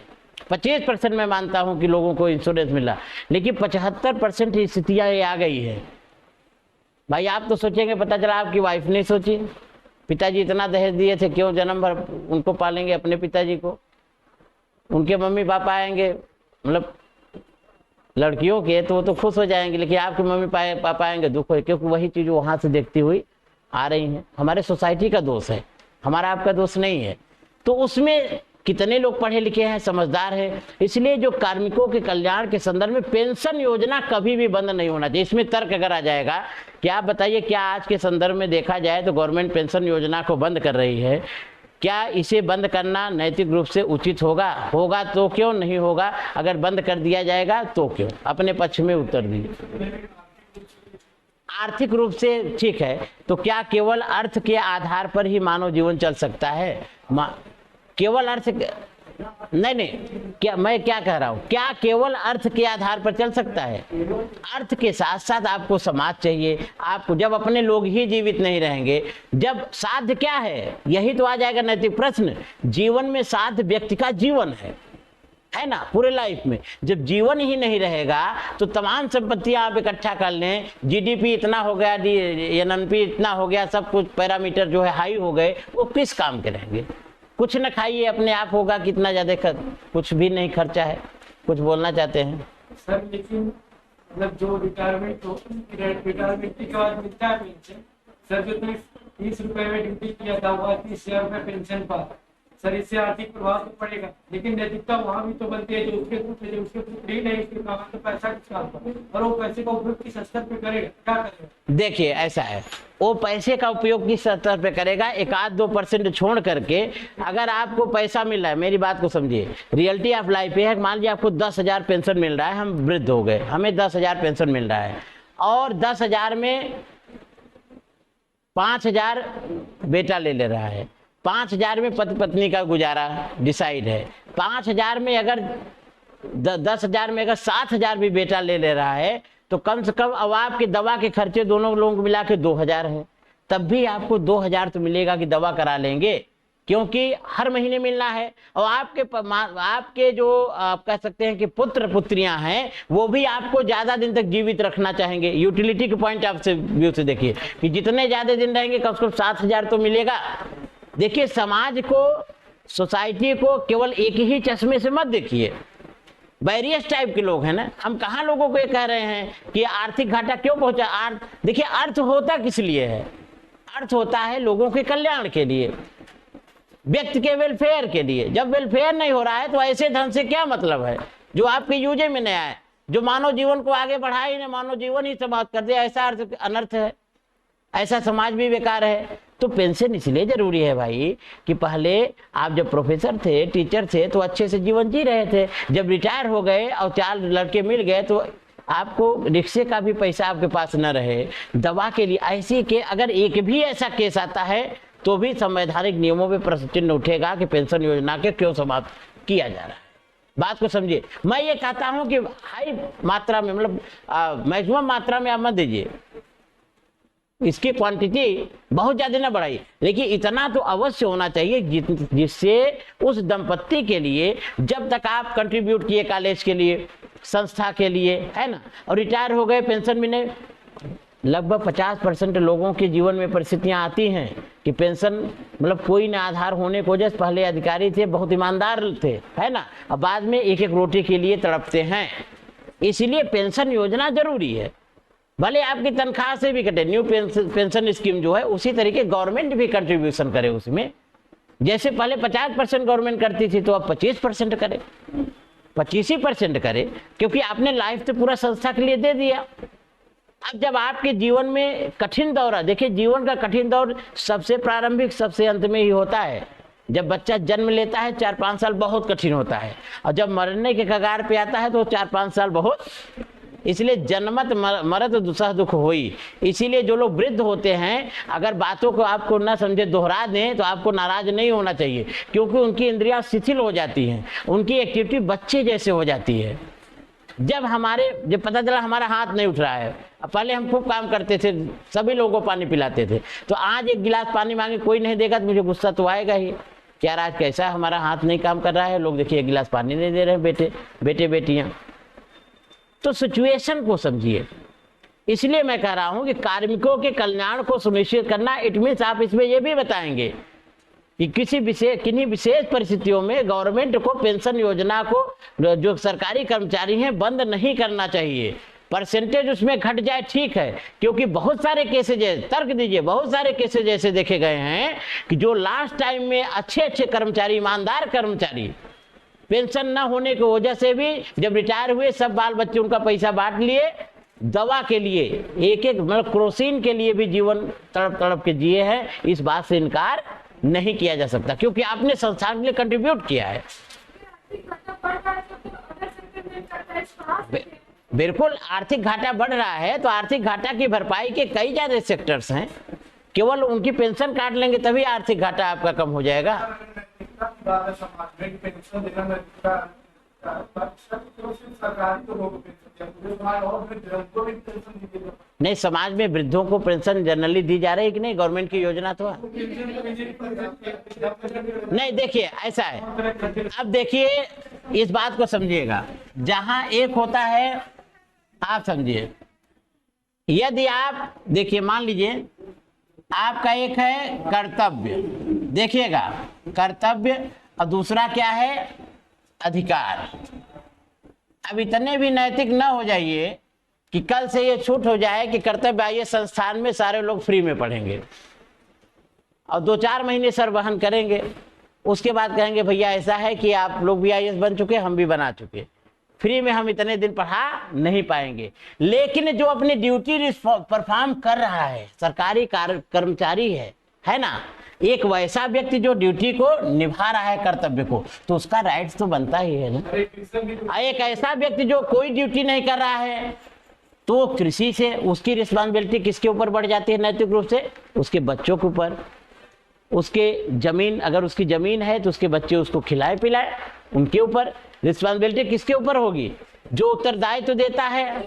25% मैं मानता हूं कि लोगों को इंश्योरेंस मिला, लेकिन 75% स्थितियां ये आ गई है। भाई आप तो सोचेंगे, पता चला आपकी वाइफ ने सोची, पिताजी इतना दहेज दिए थे, क्यों जन्म भर उनको पालेंगे अपने पिताजी को? उनके मम्मी पापा आएंगे, मतलब लड़कियों के, तो वो तो खुश हो जाएंगे, लेकिन आपके मम्मी पापा आएंगे दुख हो, क्योंकि वही चीज़ वहाँ से देखती हुई आ रही हैं। हमारे सोसाइटी का दोष है, हमारा आपका दोष नहीं है। तो उसमें कितने लोग पढ़े लिखे हैं, समझदार हैं। इसलिए जो कार्मिकों के कल्याण के संदर्भ में पेंशन योजना कभी भी बंद नहीं होना चाहिए। इसमें तर्क अगर आ जाएगा कि आप बताइए, क्या आज के संदर्भ में देखा जाए तो गवर्नमेंट पेंशन योजना को बंद कर रही है, क्या इसे बंद करना नैतिक रूप से उचित होगा? होगा तो क्यों, नहीं होगा अगर बंद कर दिया जाएगा तो क्यों? अपने पक्ष में उत्तर दीजिए। आर्थिक रूप से ठीक है, तो क्या केवल अर्थ के आधार पर ही मानव जीवन चल सकता है? केवल अर्थ नहीं, क्या मैं क्या कह रहा हूँ, क्या केवल अर्थ के आधार पर चल सकता है? अर्थ के साथ साथ आपको समाज चाहिए। आपको जब अपने लोग ही जीवित नहीं रहेंगे, जब साध्य क्या है, यही तो आ जाएगा नैतिक प्रश्न। जीवन में साध्य व्यक्ति का जीवन है ना, पूरे लाइफ में। जब जीवन ही नहीं रहेगा तो तमाम संपत्तियां आप इकट्ठा कर लें, जीडीपी इतना हो गया, एनएनपी इतना हो गया, सब कुछ पैरामीटर जो है हाई हो गए, वो किस काम के रहेंगे? कुछ न खाइए, अपने आप होगा कितना ज्यादा कुछ भी नहीं खर्चा है। कुछ बोलना चाहते हैं सर? लेकिन मतलब जो रिटायरमेंट के बाद मिलता है पेंशन, सर जो 30 रुपए में ड्यूटी किया था वो 30,000 रुपए पेंशन पा, सर इससे आर्थिक प्रभाव तो पड़ेगा, लेकिन नैतिकता वहाँ भी तो बनती है। जो उसके पुत्र ही नहीं, उसके काम तो पैसा किस काम का, और वो पैसे का उपयोग किस स्तर पे करेगा, क्या करेगा? देखिए ऐसा है, वो पैसे का उपयोग किस स्तर पे करेगा, 1-2% छोड़ करके। अगर आपको पैसा मिल रहा है, मेरी बात को समझिए, रियलिटी ऑफ लाइफ है। मान लीजिए आपको 10,000 पेंशन मिल रहा है, हम वृद्ध हो गए, हमें 10,000 पेंशन मिल रहा है, और 10,000 में 5,000 बेटा ले रहा है, 5,000 में पति पत्नी का गुजारा डिसाइड है। 5,000 में अगर 10,000 में अगर 7,000 भी बेटा ले रहा है, तो कम से कम अब आपके दवा के खर्चे दोनों लोगों को मिला के 2,000 है। तब भी आपको 2,000 तो मिलेगा कि दवा करा लेंगे, क्योंकि हर महीने मिलना है। और आपके जो आप कह सकते हैं कि पुत्र पुत्रियां हैं, वो भी आपको ज्यादा दिन तक जीवित रखना चाहेंगे। यूटिलिटी के पॉइंट ऑफ व्यू से देखिए कि जितने ज्यादा दिन रहेंगे कम से कम 7,000 तो मिलेगा। देखिए, समाज को, सोसाइटी को केवल एक ही चश्मे से मत देखिए। वेरियस टाइप के लोग हैं ना, हम कहाँ लोगों को ये कह रहे हैं कि आर्थिक घाटा क्यों पहुंचा। देखिए, अर्थ होता किस लिए है? अर्थ होता है लोगों के कल्याण के लिए, व्यक्ति के वेलफेयर के लिए। जब वेलफेयर नहीं हो रहा है तो ऐसे धन से क्या मतलब है जो आपके यूजे में नहीं आए, जो मानव जीवन को आगे बढ़ाए ही नहीं, मानव जीवन ही समाप्त कर दे। ऐसा अर्थ अनर्थ है, ऐसा समाज भी बेकार है। तो पेंशन इसलिए जरूरी है भाई कि पहले आप जब प्रोफेसर थे, टीचर थे, तो अच्छे से जीवन जी रहे थे। जब रिटायर हो गए और 4 लड़के मिल गए तो आपको रिक्शे का भी पैसा आपके पास न रहे, दवा के लिए। ऐसी के अगर एक भी ऐसा केस आता है तो भी संवैधानिक नियमों पे प्रश्न चिन्ह उठेगा कि पेंशन योजना के क्यों समाप्त किया जा रहा है। बात को समझिए। मैं ये कहता हूं कि हाई मात्रा में, मतलब मैक्सिमम मात्रा में आप मत दीजिए, इसकी क्वांटिटी बहुत ज्यादा ना बढ़ाई, लेकिन इतना तो अवश्य होना चाहिए जिससे उस दंपत्ति के लिए, जब तक आप कंट्रीब्यूट किए कॉलेज के लिए, संस्था के लिए, है ना, और रिटायर हो गए, पेंशन भी नहीं। लगभग 50% लोगों के जीवन में परिस्थितियां आती हैं कि पेंशन, मतलब कोई न आधार होने की वजह से पहले अधिकारी थे, बहुत ईमानदार थे, है ना, और बाद में एक एक रोटी के लिए तड़पते हैं। इसीलिए पेंशन योजना जरूरी है। भले आपकी तनख्वाह से भी कटे, न्यू पेंशन स्कीम जो है, उसी तरीके गवर्नमेंट भी कंट्रीब्यूशन करे उसमें। जैसे पहले 50% गवर्नमेंट करती थी, तो अब 25% करे, 25% करे, क्योंकि आपने लाइफ तो पूरा संस्था के लिए दे दिया। अब जब आपके जीवन में कठिन दौर है, देखिए जीवन का कठिन दौर सबसे प्रारंभिक, सबसे अंत में ही होता है। जब बच्चा जन्म लेता है 4-5 साल बहुत कठिन होता है, और जब मरने के कगार पे आता है तो 4-5 साल बहुत। इसलिए जन्मत मरत दुसह दुख होई। इसीलिए जो लोग वृद्ध होते हैं, अगर बातों को आपको ना समझे, दोहरा दें, तो आपको नाराज नहीं होना चाहिए, क्योंकि उनकी इंद्रियां शिथिल हो जाती हैं, उनकी एक्टिविटी बच्चे जैसे हो जाती है। जब पता चला हमारा हाथ नहीं उठ रहा है, पहले हम खूब काम करते थे, सभी लोगों को पानी पिलाते थे, तो आज एक गिलास पानी मांगे कोई नहीं देगा तो मुझे गुस्सा तो आएगा ही, क्या आज कैसा हमारा हाथ नहीं काम कर रहा है, लोग देखिए एक गिलास पानी नहीं दे रहे हैं बेटे बेटियां। तो सिचुएशन को समझिए। इसलिए मैं कह रहा हूं कि कार्मिकों के कल्याण को सुनिश्चित करना, इट मीन्स आप इसमें यह भी बताएंगे कि किन्हीं विशेष परिस्थितियों में गवर्नमेंट को पेंशन योजना को जो सरकारी कर्मचारी हैं बंद नहीं करना चाहिए। परसेंटेज उसमें घट जाए ठीक है, क्योंकि बहुत सारे केसेज तर्क दीजिए, बहुत सारे केसेज ऐसे देखे गए हैं कि जो लास्ट टाइम में अच्छे कर्मचारी, ईमानदार कर्मचारी, पेंशन न होने की वजह से भी जब रिटायर हुए सब बाल बच्चे उनका पैसा बांट लिए, दवा के लिए एक मतलब क्रोसिन के लिए भी जीवन तड़प तड़प के जिए हैं। इस बात से इनकार नहीं किया जा सकता, क्योंकि आपने संस्थान के लिए कंट्रीब्यूट किया है। बिल्कुल, आर्थिक घाटा बढ़ रहा है तो आर्थिक घाटा की भरपाई के कई ज्यादा सेक्टर्स हैं, केवल उनकी पेंशन काट लेंगे तभी आर्थिक घाटा आपका कम हो जाएगा। नहीं, समाज में वृद्धों को पेंशन जनरली दी जा रही है कि नहीं, गवर्नमेंट की योजना तो है। नहीं, देखिए ऐसा है, अब देखिए इस बात को समझिएगा, जहां एक होता है, आप समझिए, यदि आप देखिए, मान लीजिए आपका एक है कर्तव्य, देखिएगा कर्तव्य, और दूसरा क्या है, अधिकार। अब इतने भी नैतिक न हो जाइए कि कल से ये छूट हो जाए कि कर्तव्य आइए संस्थान में सारे लोग फ्री में पढ़ेंगे और 2-4 महीने सर वहन करेंगे, उसके बाद कहेंगे भैया ऐसा है कि आप लोग भी IAS बन चुके, हम भी बना चुके, फ्री में हम इतने दिन पढ़ा नहीं पाएंगे। लेकिन जो अपनी ड्यूटी परफॉर्म कर रहा है, सरकारी कर्मचारी है ना, एक वैसा व्यक्ति जो ड्यूटी को निभा रहा है, कर्तव्य को, तो उसका राइट्स तो बनता ही है ना। एक ऐसा व्यक्ति जो कोई ड्यूटी नहीं कर रहा है, तो कृषि से उसकी रिस्पॉन्सिबिलिटी किसके ऊपर बढ़ जाती है नैतिक रूप से, उसके बच्चों के ऊपर। उसके जमीन, अगर उसकी जमीन है तो उसके बच्चे उसको खिलाए पिलाए, उनके ऊपर रिस्पॉन्सिबिलिटी किसके ऊपर होगी, जो उत्तरदायित्व तो देता है।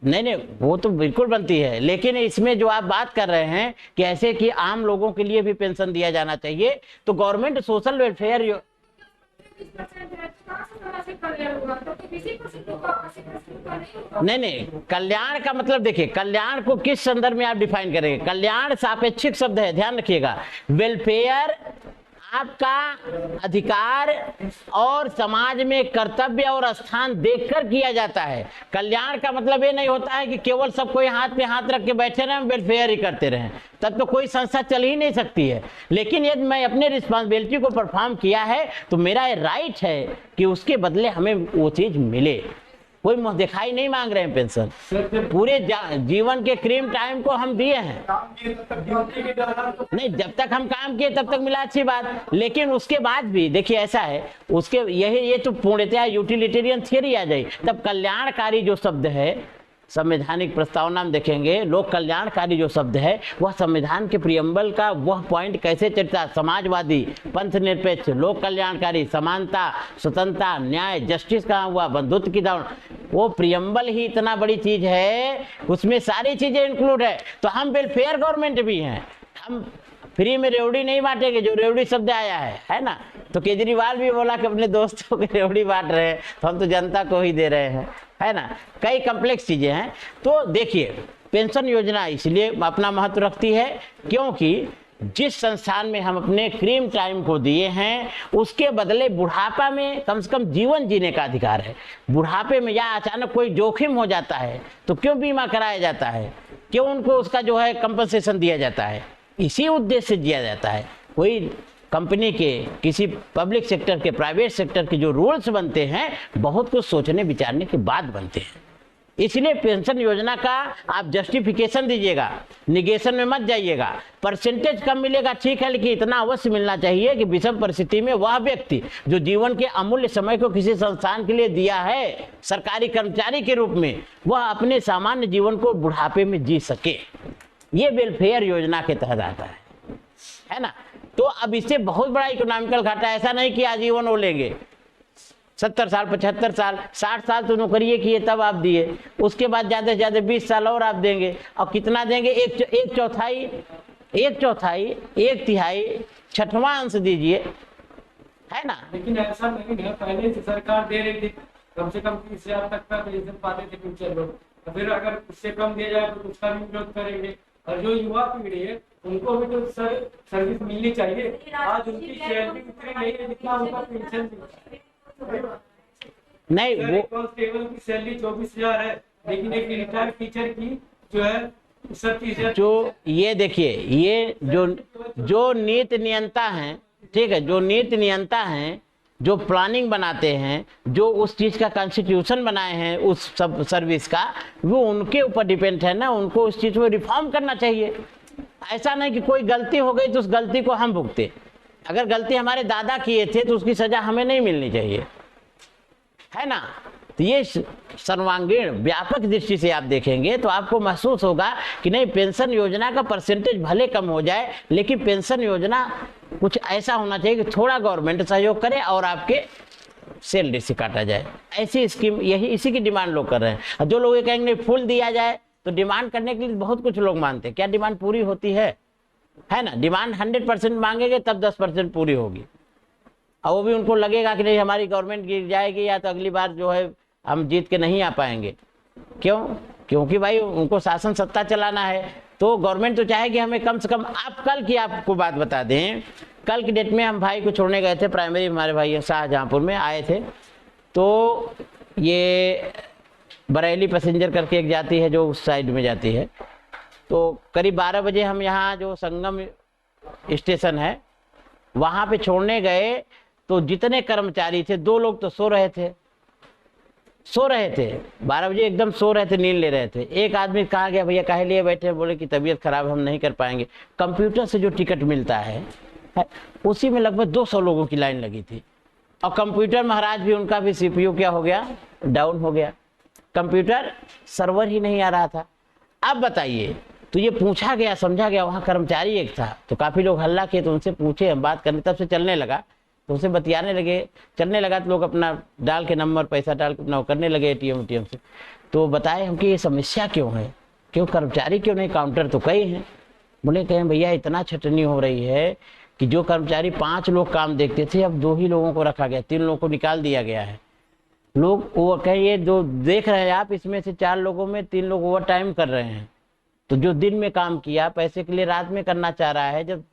नहीं, वो तो बिल्कुल बनती है, लेकिन इसमें जो आप बात कर रहे हैं कि ऐसे कि आम लोगों के लिए भी पेंशन दिया जाना चाहिए, तो गवर्नमेंट सोशल वेलफेयर नहीं, कल्याण का मतलब देखिए, कल्याण को किस संदर्भ में आप डिफाइन करेंगे। कल्याण सापेक्षिक शब्द है, ध्यान रखिएगा। वेलफेयर आपका अधिकार और समाज में कर्तव्य और स्थान देखकर किया जाता है। कल्याण का मतलब ये नहीं होता है कि केवल सब कोई हाथ पे हाथ रख के बैठे रहें, वेलफेयर ही करते रहें, तब तो कोई संस्था चल ही नहीं सकती है। लेकिन यदि मैं अपने रिस्पॉन्सिबिलिटी को परफॉर्म किया है तो मेरा राइट है कि उसके बदले हमें वो चीज मिले। कोई मुँह दिखाई नहीं मांग रहे हैं पेंशन, पूरे जीवन के क्रीम टाइम को हम दिए हैं। नहीं, जब तक हम काम किए तब तक मिला, अच्छी बात, लेकिन उसके बाद भी देखिए ऐसा है, उसके ये तो पूर्णतः यूटिलिटेरियन थियरी आ जाए। तब कल्याणकारी जो शब्द है, संवैधानिक प्रस्तावना में देखेंगे, लोक कल्याणकारी जो शब्द है वह संविधान के प्रियम्बल का वह पॉइंट कैसे चलता, समाजवादी, पंथ निरपेक्ष, लोक कल्याणकारी, समानता, स्वतंत्रता, न्याय, जस्टिस कहाँ हुआ, बंधुत्व की दावण, वो प्रियम्बल ही इतना बड़ी चीज है, उसमें सारी चीजें इंक्लूड है। तो हम वेलफेयर गवर्नमेंट भी हैं, हम फ्री में रेवड़ी नहीं बांटेंगे, जो रेवड़ी शब्द आया है ना, तो केजरीवाल भी बोला कि अपने दोस्तों को रेवड़ी बांट रहे हैं, तो हम तो जनता को ही दे रहे हैं, है ना। कई कॉम्प्लेक्स चीजें हैं। तो देखिए, पेंशन योजना इसलिए अपना महत्व रखती है क्योंकि जिस संस्थान में हम अपने क्रीम टाइम को दिए हैं, उसके बदले बुढ़ापा में कम से कम जीवन जीने का अधिकार है। बुढ़ापे में या अचानक कोई जोखिम हो जाता है तो क्यों बीमा कराया जाता है, क्यों उनको उसका जो है कंपनसेशन दिया जाता है, इसी उद्देश्य से दिया जाता है। कोई कंपनी के, किसी पब्लिक सेक्टर के, प्राइवेट सेक्टर के जो रूल्स बनते हैं, बहुत कुछ सोचने विचारने के बाद बनते हैं। इसलिए पेंशन योजना का आप जस्टिफिकेशन दीजिएगा, निगेशन में मत जाइएगा। परसेंटेज कम मिलेगा ठीक है, लेकिन इतना अवश्य मिलना चाहिए कि विषम परिस्थिति में वह व्यक्ति जो जीवन के अमूल्य समय को किसी संस्थान के लिए दिया है सरकारी कर्मचारी के रूप में, वह अपने सामान्य जीवन को बुढ़ापे में जी सके। ये वेलफेयर योजना के तहत आता है ना। तो अब इससे बहुत बड़ा इकोनॉमिकल घाटा, ऐसा नहीं कि आजीवन वो लेंगे, 70 साल, 75 साल, 60 साल तो नौकरी किए तब आप दिए, उसके बाद ज्यादा से ज्यादा 20 साल और आप देंगे। और कितना देंगे, एक चौथाई, एक तिहाई, 6वां अंश दीजिए, है ना। लेकिन ऐसा नहीं है, पहले से सरकार दे रही थी, कम से कम 30,000 तक का पेंशन पाते थे टीचर लोग, तो फिर अगर उससे कम दिया जाए तो उसका भी विरोध करेंगे। और जो युवा पीढ़ी है उनको भी तो सर सर्विस मिलनी चाहिए। आज उनकी सैलरी उतनी नहीं है जितना उनका पेंशन मिलता है। नहीं सर, वो एक कांस्टेबल की सैलरी 24,000 है, लेकिन एक रिटायर्ड टीचर की जो है 37,000। जो ये देखिए, ये जो नीति नियंता हैं, ठीक है, जो नीति नियंता हैं, जो प्लानिंग बनाते हैं, जो उस चीज का कॉन्स्टिट्यूशन बनाए हैं उस सब सर्विस का, वो उनके ऊपर डिपेंड है ना। उनको उस चीज में रिफॉर्म करना चाहिए। ऐसा नहीं कि कोई गलती हो गई तो उस गलती को हम भुगते। अगर गलती हमारे दादा किए थे तो उसकी सजा हमें नहीं मिलनी चाहिए, है ना। तो ये सर्वांगीण व्यापक दृष्टि से आप देखेंगे तो आपको महसूस होगा कि नहीं, पेंशन योजना का परसेंटेज भले कम हो जाए, लेकिन पेंशन योजना कुछ ऐसा होना चाहिए कि थोड़ा गवर्नमेंट सहयोग करे और आपके सैलरी से काटा जाए। ऐसी स्कीम, यही इसी की डिमांड लोग कर रहे हैं। जो लोग ये कहेंगे फुल दिया जाए, तो डिमांड करने के लिए बहुत कुछ लोग मानते हैं। क्या डिमांड पूरी होती है ना। डिमांड 100% मांगेंगे तब 10% पूरी होगी, और वो भी उनको लगेगा कि नहीं हमारी गवर्नमेंट गिर जाएगी या तो अगली बार जो है हम जीत के नहीं आ पाएंगे। क्यों? क्योंकि भाई उनको शासन सत्ता चलाना है। तो गवर्नमेंट तो चाहेगी हमें कम से कम। आप कल की आपको बात बता दें, कल की डेट में हम भाई को छोड़ने गए थे प्राइमरी, हमारे भाई शाहजहाँपुर में आए थे। तो ये बरेली पैसेंजर करके एक जाती है जो उस साइड में जाती है। तो करीब 12 बजे हम यहाँ जो संगम स्टेशन है वहाँ पे छोड़ने गए, तो जितने कर्मचारी थे, 2 लोग तो सो रहे थे 12 बजे एकदम सो रहे थे, नींद ले रहे थे। एक आदमी कहा गया भैया काहे लिए बैठे? बोले कि तबीयत खराब, हम नहीं कर पाएंगे। कंप्यूटर से जो टिकट मिलता है उसी में लगभग 200 लोगों की लाइन लगी थी, और कंप्यूटर महाराज भी, उनका भी CPU क्या हो गया, डाउन हो गया। कंप्यूटर सर्वर ही नहीं आ रहा था। अब बताइए, तो ये पूछा गया, समझा गया, वहाँ कर्मचारी एक था, तो काफ़ी लोग हल्ला किए, तो उनसे पूछे, हम बात करने, तब से चलने लगा, तो उनसे बतियाने लगे, चलने लगा, तो लोग अपना डाल के नंबर, पैसा डाल के अपना करने लगे ATM से। तो बताए हम कि ये समस्या क्यों है, क्यों कर्मचारी क्यों नहीं, काउंटर तो कई हैं। बोले कहें भैया इतना छटनी हो रही है कि जो कर्मचारी 5 लोग काम देखते थे, अब 2 ही लोगों को रखा गया, 3 लोगों को निकाल दिया गया है। लोग वो कहें, ये जो देख रहे हैं आप, इसमें से 4 लोगों में 3 लोग ओवर टाइम कर रहे हैं। तो जो दिन में काम किया पैसे के लिए रात में करना चाह रहा है, जब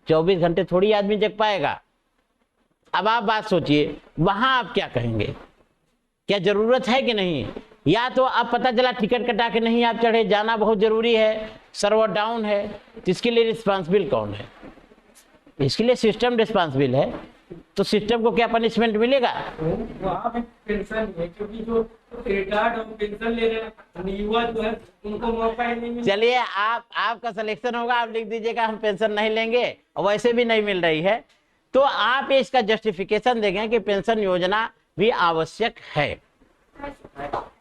24 घंटे थोड़ी आदमी जग पाएगा। अब आप बात सोचिए, वहां आप क्या कहेंगे? क्या जरूरत है कि नहीं? या तो अब पता चला टिकट कटा के नहीं आप चढ़े, जाना बहुत जरूरी है, सर्वर डाउन है, तो इसके लिए रिस्पॉन्सिबल कौन है? इसके लिए सिस्टम रिस्पॉन्सिबल है। तो सिस्टम को क्या पनिशमेंट मिलेगा? वहाँ पे पेंशन है, क्योंकि जो रिटायर्ड और पेंशन ले रहे हैं युवा जो है उनको मौका ही नहीं मिल। चलिए, आपका सिलेक्शन होगा, आप लिख दीजिएगा हम पेंशन नहीं लेंगे, और वैसे भी नहीं मिल रही है, तो आप इसका जस्टिफिकेशन देंगे कि पेंशन योजना भी आवश्यक है,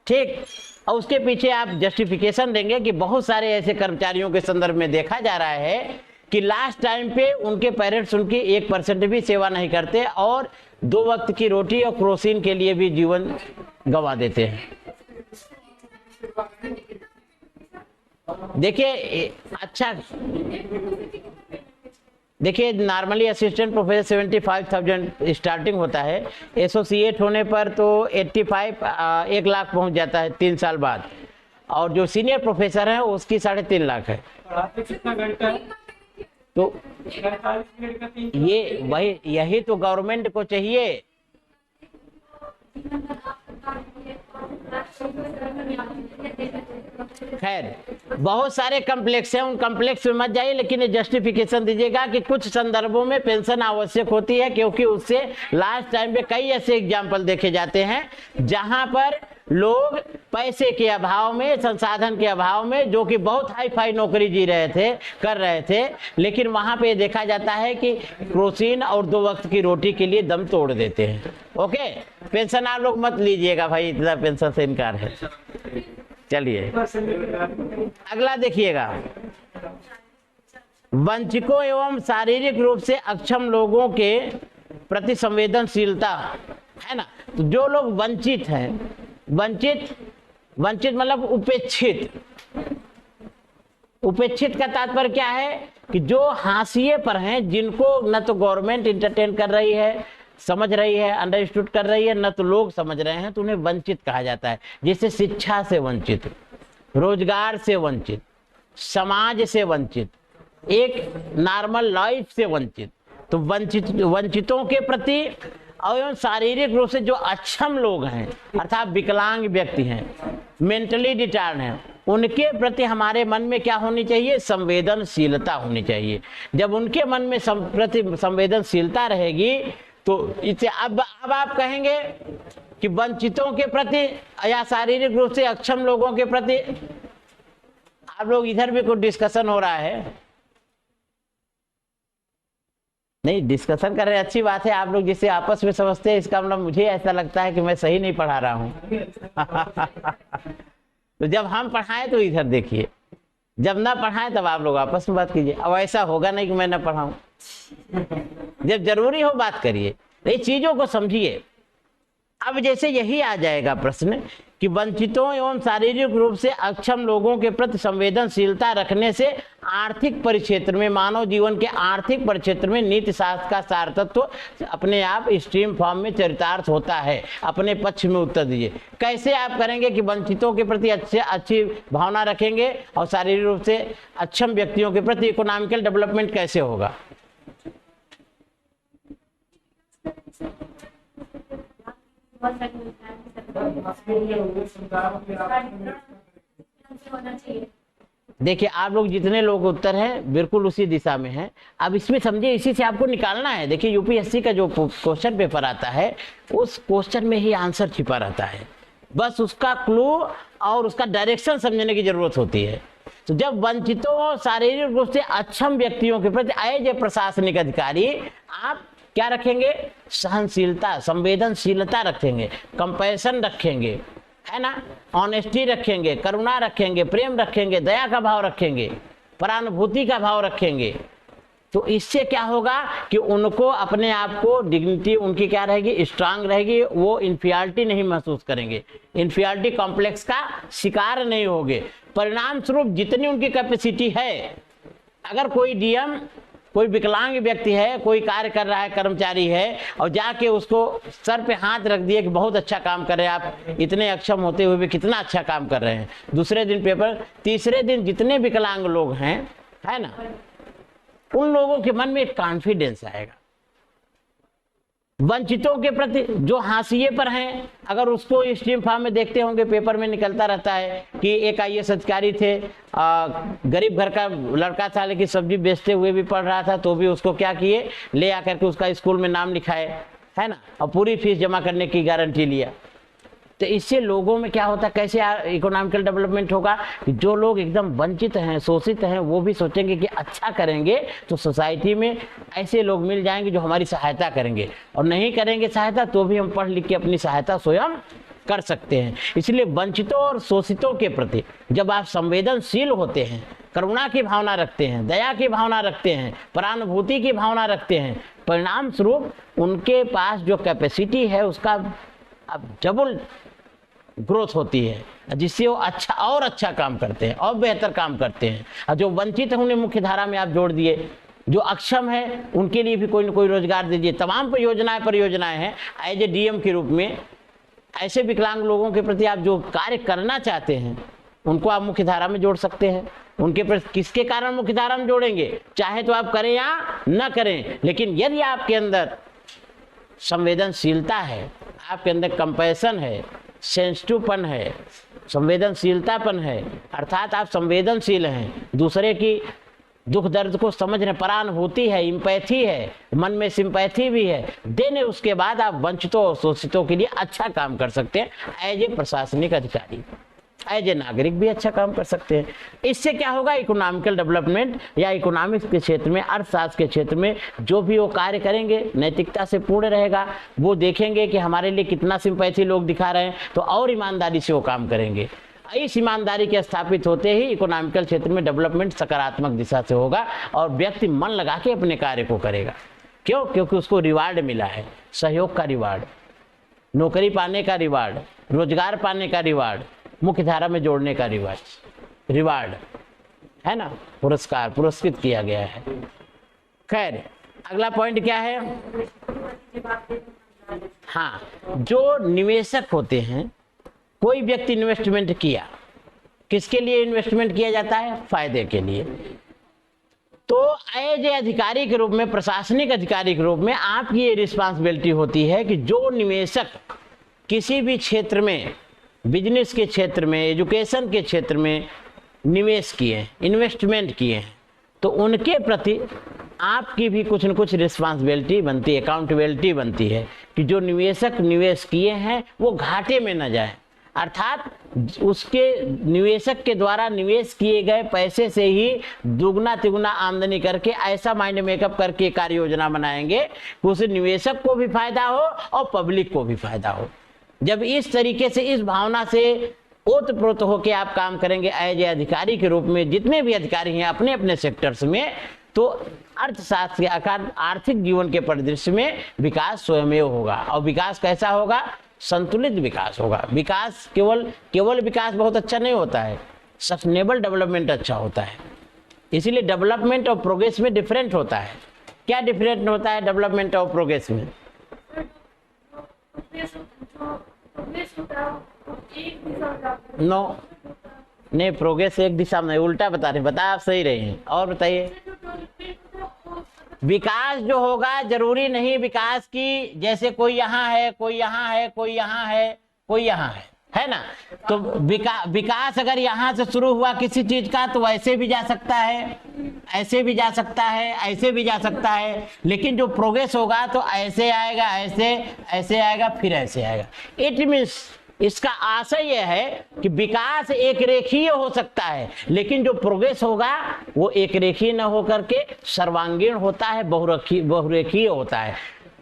ठीक। और उसके पीछे आप जस्टिफिकेशन देंगे कि बहुत सारे ऐसे कर्मचारियों के संदर्भ में देखा जा रहा है कि लास्ट टाइम पे उनके पेरेंट्स उनकी 1% भी सेवा नहीं करते, और 2 वक्त की रोटी और क्रोसिन के लिए भी जीवन गंवा देते हैं। देखिए, अच्छा देखिए, नॉर्मली असिस्टेंट प्रोफेसर 75,000 स्टार्टिंग होता है, एसोसिएट होने पर तो 85 1 लाख पहुंच जाता है 3 साल बाद, और जो सीनियर प्रोफेसर है उसकी 3.5 लाख है। पढ़ाते कितना घंटा है? तो 45 मिनट का 3 ये वही, यही तो गवर्नमेंट को चाहिए। खैर, बहुत सारे कम्प्लेक्स हैं, उन कम्प्लेक्स में मत जाइए, लेकिन ये जस्टिफिकेशन दीजिएगा कि कुछ संदर्भों में पेंशन आवश्यक होती है, क्योंकि उससे लास्ट टाइम पे कई ऐसे एग्जाम्पल देखे जाते हैं जहां पर लोग पैसे के अभाव में, संसाधन के अभाव में, जो कि बहुत हाई फाई नौकरी कर रहे थे, लेकिन वहां पे देखा जाता है कि क्रोसिन और 2 वक्त की रोटी के लिए दम तोड़ देते हैं। ओके, पेंशन आप लोग मत लीजिएगा भाई, इतना पेंशन से इनकार है। चलिए अगला देखिएगा, वंचितों एवं शारीरिक रूप से अक्षम लोगों के प्रति संवेदनशीलता, है ना। तो जो लोग वंचित हैं, वंचित मतलब उपेक्षित का तात्पर्य क्या है कि जो हाशिए पर हैं, जिनको न तो गवर्नमेंट इंटरटेन कर रही है, समझ रही है, अंडरस्टूड कर रही है, न तो लोग समझ रहे हैं, तो उन्हें वंचित कहा जाता है। जैसे शिक्षा से वंचित, रोजगार से वंचित, समाज से वंचित, एक नॉर्मल लाइफ से वंचित। तो वंचितों के प्रति और शारीरिक रूप से जो अक्षम लोग हैं अर्थात विकलांग व्यक्ति हैं, मेंटली डिटार्ड हैं, उनके प्रति हमारे मन में क्या होनी चाहिए? संवेदनशीलता होनी चाहिए। जब उनके मन में प्रति संवेदनशीलता रहेगी तो इसे अब आप कहेंगे कि वंचितों के प्रति या शारीरिक रूप से अक्षम लोगों के प्रति, आप लोग इधर भी कुछ डिस्कशन हो रहा है, नहीं डिस्कशन कर रहे हैं, अच्छी बात है। आप लोग जिसे आपस में समझते हैं इसका मतलब मुझे ऐसा लगता है कि मैं सही नहीं पढ़ा रहा हूं। तो जब हम पढ़ाएं तो इधर देखिए, जब ना पढ़ाएं तब आप लोग आपस में बात कीजिए। अब ऐसा होगा नहीं कि मैं ना पढ़ाऊं, जब जरूरी हो बात करिए, ये चीजों को समझिए। अब जैसे यही आ जाएगा प्रश्न कि वंचितों एवं शारीरिक रूप से अक्षम लोगों के प्रति संवेदनशीलता रखने से आर्थिक परिक्षेत्र में, मानव जीवन के आर्थिक परिक्षेत्र में नीति शास्त्र का सार तत्व अपने आप स्ट्रीम फॉर्म में चरितार्थ होता है। अपने पक्ष में उत्तर दीजिए, कैसे आप करेंगे कि वंचितों के प्रति अच्छी भावना रखेंगे और शारीरिक रूप से अक्षम व्यक्तियों के प्रति इकोनॉमिकल डेवलपमेंट कैसे होगा? देखिए आप लोग जितने लोग उत्तर हैं बिल्कुल उसी दिशा में हैं। अब इसमें समझिए, इसी से आपको निकालना है। देखिए यूपीएससी का जो क्वेश्चन पेपर आता है उस क्वेश्चन में ही आंसर छिपा रहता है, बस उसका क्लू और उसका डायरेक्शन समझने की जरूरत होती है। तो जब वंचितों शारीरिक रूप से अक्षम व्यक्तियों के प्रति एज ए प्रशासनिक अधिकारी आप क्या रखेंगे? सहनशीलता, संवेदनशीलता रखेंगे, कंपैशन रखेंगे, है ना, ऑनेस्टी रखेंगे, करुणा रखेंगे, प्रेम रखेंगे, दया का भाव रखेंगे, परानुभूति का भाव रखेंगे। तो इससे क्या होगा कि उनको अपने आप को डिग्निटी उनकी क्या रहेगी? स्ट्रांग रहेगी। वो इन्फियरिटी नहीं महसूस करेंगे, इन्फियरिटी कॉम्प्लेक्स का शिकार नहीं होंगे। परिणाम स्वरूप जितनी उनकी कैपेसिटी है, अगर कोई डीएम, कोई विकलांग व्यक्ति है, कोई कार्य कर रहा है, कर्मचारी है, और जाके उसको सर पे हाथ रख दिए कि बहुत अच्छा काम कर रहे हैं आप, इतने अक्षम होते हुए भी कितना अच्छा काम कर रहे हैं, दूसरे दिन पेपर, तीसरे दिन जितने विकलांग लोग हैं, है ना, उन लोगों के मन में एक कॉन्फिडेंस आएगा। वंचितों के प्रति जो हाशिए पर हैं, अगर उसको स्ट्रीम फॉर्म में देखते होंगे, पेपर में निकलता रहता है कि एक आईएएस अधिकारी थे, गरीब घर का लड़का था लेकिन सब्जी बेचते हुए भी पढ़ रहा था, तो भी उसको क्या किए, ले आकर के उसका स्कूल में नाम लिखाए, है ना, और पूरी फीस जमा करने की गारंटी लिया। तो इससे लोगों में क्या होता है, कैसे इकोनॉमिकल डेवलपमेंट होगा कि जो लोग एकदम वंचित हैं, शोषित हैं, वो भी सोचेंगे कि अच्छा करेंगे तो सोसाइटी में ऐसे लोग मिल जाएंगे जो हमारी सहायता करेंगे, और नहीं करेंगे सहायता तो भी हम पढ़ लिख के अपनी सहायता स्वयं कर सकते हैं। इसलिए वंचितों और शोषितों के प्रति जब आप संवेदनशील होते हैं, करुणा की भावना रखते हैं, दया की भावना रखते हैं, परानुभूति की भावना रखते हैं, परिणाम स्वरूप उनके पास जो कैपेसिटी है उसका अब डबल ग्रोथ होती है, जिससे वो अच्छा और अच्छा काम करते हैं और बेहतर काम करते हैं। और जो वंचित है उन्हें मुख्य धारा में आप जोड़ दिए, जो अक्षम है उनके लिए भी कोई न कोई रोजगार दीजिए। तमाम परियोजनाएं हैं एज ए डीएम के रूप में। ऐसे विकलांग लोगों के प्रति आप जो कार्य करना चाहते हैं उनको आप मुख्य धारा में जोड़ सकते हैं। उनके प्रति किसके कारण मुख्य धारा में जोड़ेंगे, चाहे तो आप करें या न करें, लेकिन यदि आपके अंदर संवेदनशीलता है, आपके अंदर कंपैशन है, सेंसिटिवपन है, संवेदनशीलतापन है, अर्थात आप संवेदनशील हैं, दूसरे की दुख दर्द को समझ रहे, परानुभूति है, इम्पैथी है, मन में सिंपैथी भी है, देने उसके बाद आप वंचितों और शोषितों के लिए अच्छा काम कर सकते हैं। एज ए प्रशासनिक अधिकारी, एज ए नागरिक भी अच्छा काम कर सकते हैं। इससे क्या होगा, इकोनॉमिकल डेवलपमेंट या इकोनॉमिक्स के क्षेत्र में, अर्थशास्त्र के क्षेत्र में जो भी वो कार्य करेंगे नैतिकता से पूर्ण रहेगा। वो देखेंगे कि हमारे लिए कितना सिंपैथी लोग दिखा रहे हैं, तो और ईमानदारी से वो काम करेंगे। इस ईमानदारी के स्थापित होते ही इकोनॉमिकल क्षेत्र में डेवलपमेंट सकारात्मक दिशा से होगा और व्यक्ति मन लगा के अपने कार्य को करेगा। क्यों? क्योंकि उसको रिवार्ड मिला है, सहयोग का रिवार्ड, नौकरी पाने का रिवार्ड, रोजगार पाने का रिवार्ड, मुख्य धारा में जोड़ने का रिवार्ड है ना, पुरस्कार पुरस्कृत किया गया है। खैर, अगला पॉइंट क्या है? हाँ, जो निवेशक होते हैं, कोई व्यक्ति इन्वेस्टमेंट किया, किसके लिए इन्वेस्टमेंट किया जाता है? फायदे के लिए। तो एज ए अधिकारी के रूप में, प्रशासनिक अधिकारी के रूप में आपकी ये रिस्पांसिबिलिटी होती है कि जो निवेशक किसी भी क्षेत्र में, बिजनेस के क्षेत्र में, एजुकेशन के क्षेत्र में निवेश किए, इन्वेस्टमेंट किए हैं, तो उनके प्रति आपकी भी कुछ न कुछ रिस्पांसिबिलिटी बनती है, अकाउंटेबिलिटी बनती है कि जो निवेशक निवेश किए हैं वो घाटे में न जाए, अर्थात उसके निवेशक के द्वारा निवेश किए गए पैसे से ही दुगना तिगुना आमदनी करके ऐसा माइंड मेकअप करके कार्य योजना बनाएंगे कि उस निवेशक को भी फायदा हो और पब्लिक को भी फायदा हो। जब इस तरीके से, इस भावना से ओतप्रोत होकर आप काम करेंगे एज ए अधिकारी के रूप में, जितने भी अधिकारी हैं अपने अपने सेक्टर्स में, तो अर्थशास्त्र के आकार आर्थिक जीवन के परिदृश्य में विकास स्वयमेव होगा। और विकास कैसा होगा? संतुलित विकास होगा। विकास केवल विकास बहुत अच्छा नहीं होता है, सस्टेनेबल डेवलपमेंट अच्छा होता है। इसीलिए डेवलपमेंट और प्रोग्रेस में डिफरेंट होता है। क्या डिफरेंट होता है डेवलपमेंट और प्रोग्रेस में? नो, नहीं, प्रोग्रेस एक दिशा में, उल्टा बता रहे, बता आप सही रहे हैं। और बताइए, विकास जो होगा जरूरी नहीं विकास की जैसे कोई यहाँ है, कोई यहाँ है, कोई यहाँ है, कोई यहाँ है ना? तो विकास अगर यहाँ से शुरू हुआ किसी चीज का तो ऐसे भी जा सकता है, ऐसे भी जा सकता है, ऐसे भी जा सकता है, लेकिन जो प्रोग्रेस होगा तो ऐसे आएगा, ऐसे आएगा, फिर ऐसे आएगा। इट मीन्स, इसका आशय यह है कि विकास एक रेखीय हो सकता है, लेकिन जो प्रोग्रेस होगा वो एक रेखीय न होकर के सर्वांगीण होता है, बहुरेखीय होता है।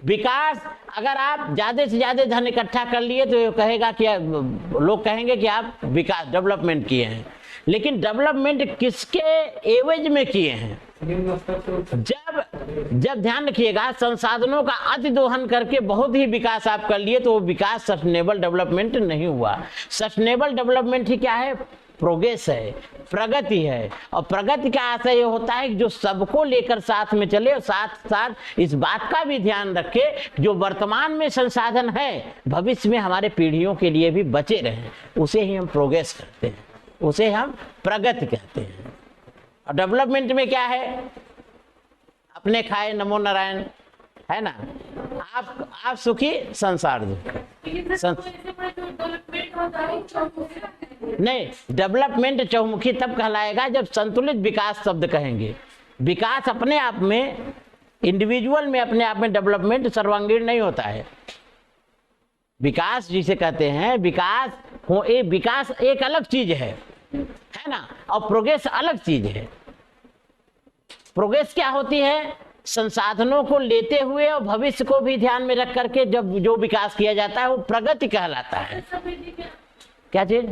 विकास, अगर आप ज्यादा से ज्यादा धन इकट्ठा कर लिए तो कहेगा कि लोग कहेंगे कि आप विकास, डेवलपमेंट किए हैं, लेकिन डेवलपमेंट किसके एवज में किए हैं? जब ध्यान रखिएगा, संसाधनों का अति दोहन करके बहुत ही विकास आप कर लिए तो वो विकास सस्टेनेबल डेवलपमेंट नहीं हुआ। सस्टेनेबल डेवलपमेंट ही क्या है? प्रोग्रेस है, प्रगति है। और प्रगति का आशय ये होता है कि जो सबको लेकर साथ में चले और साथ साथ इस बात का भी ध्यान रखे जो वर्तमान में संसाधन है भविष्य में हमारे पीढ़ियों के लिए भी बचे रहें, उसे ही हम प्रोग्रेस कहते हैं, उसे हम प्रगति कहते हैं। और डेवलपमेंट में क्या है? अपने खाए नमो नारायण, है ना? आप सुखी, संसार नहीं, डेवलपमेंट चहुमुखी तब कहलाएगा जब संतुलित विकास शब्द कहेंगे। विकास अपने आप में, इंडिविजुअल में अपने आप में डेवलपमेंट सर्वांगीण नहीं होता है। विकास जिसे कहते हैं, विकास एक अलग चीज है ना? और प्रोग्रेस अलग चीज है। प्रोग्रेस क्या होती है? संसाधनों को लेते हुए और भविष्य को भी ध्यान में रख करके जब जो विकास किया जाता है वो प्रगति कहलाता है। क्या चीज?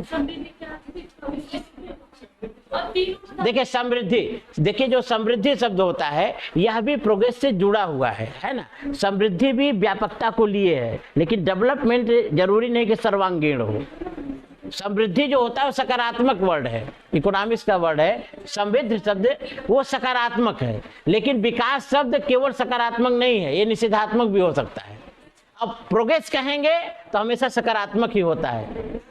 देखिए समृद्धि, देखिए जो समृद्धि शब्द होता है यह भी प्रोग्रेस से जुड़ा हुआ है ना? समृद्धि भी व्यापकता को लिए है, लेकिन डेवलपमेंट जरूरी नहीं कि सर्वांगीण हो। समृद्धि जो होता है वो सकारात्मक वर्ड है, इकोनॉमिक्स का वर्ड है। समृद्ध शब्द वो सकारात्मक है, लेकिन विकास शब्द केवल सकारात्मक नहीं है, ये निषेधात्मक भी हो सकता है। अब प्रोग्रेस कहेंगे तो हमेशा सकारात्मक ही होता है,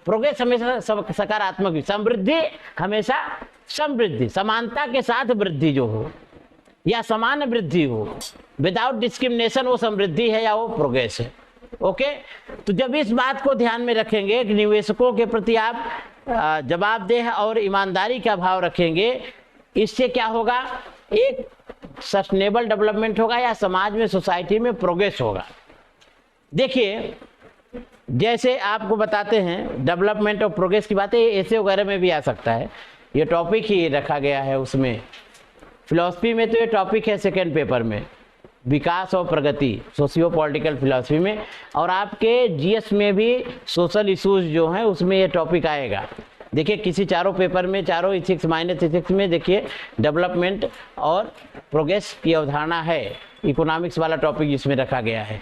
प्रोग्रेस हमेशा सकारात्मक ही, समृद्धि हमेशा समृद्धि, समानता के साथ वृद्धि जो हो या समान वृद्धि हो, विदाउट डिस्क्रिमिनेशन, वो समृद्धि है या वो प्रोग्रेस है। ओके, तो जब इस बात को ध्यान में रखेंगे कि निवेशकों के प्रति आप जवाबदेह और ईमानदारी का भाव रखेंगे, इससे क्या होगा? एक सस्टेनेबल डेवलपमेंट होगा या समाज में, सोसाइटी में प्रोग्रेस होगा। देखिए, जैसे आपको बताते हैं डेवलपमेंट और प्रोग्रेस की बातें ऐसे वगैरह में भी आ सकता है, ये टॉपिक ही रखा गया है उसमें। फिलॉसफी में तो ये टॉपिक है सेकेंड पेपर में, विकास और प्रगति, सोशियो पॉलिटिकल फिलॉसफी में, और आपके जीएस में भी सोशल इश्यूज जो हैं उसमें ये टॉपिक आएगा। देखिए किसी चारों पेपर में, चारों इथिक्स माइनस इथिक्स में देखिए डेवलपमेंट और प्रोग्रेस की अवधारणा है, इकोनॉमिक्स वाला टॉपिक जिसमें रखा गया है।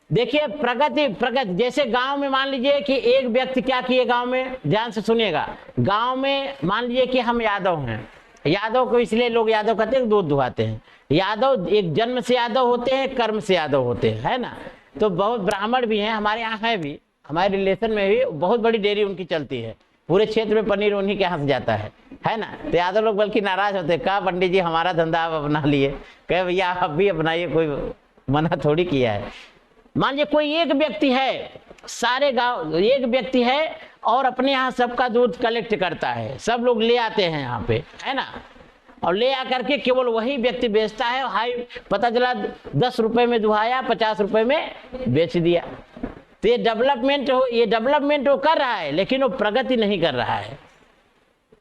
देखिए प्रगति जैसे गांव में मान लीजिए कि एक व्यक्ति क्या किए, गांव में ध्यान से सुनिएगा, गांव में मान लीजिए कि हम यादव हैं यादव को इसलिए लोग यादव कहते हैं, दूध दुहाते हैं। यादव एक जन्म से यादव होते हैं, कर्म से यादव होते हैं, है ना। तो बहुत ब्राह्मण भी हैं हमारे यहाँ, है भी, हमारे रिलेशन में भी बहुत बड़ी डेयरी उनकी चलती है, पूरे क्षेत्र में पनीर उन्हीं के यहाँ से जाता है ना। तो यादव लोग बल्कि नाराज होते हैं, कहा पंडित जी हमारा धंधा आप अपना लिए, कहे भैया आप भी अपनाइए, कोई मना थोड़ी किया है। मान लीजिए कोई एक व्यक्ति है, सारे गांव एक व्यक्ति है और अपने यहाँ सबका दूध कलेक्ट करता है, सब लोग ले आते हैं यहाँ पे, है ना, और ले आकर के केवल वही व्यक्ति बेचता है। हाई पता चला 10 रुपए में दुहाया, 50 रुपए में बेच दिया। तो ये डेवलपमेंट वो कर रहा है, लेकिन वो प्रगति नहीं कर रहा है।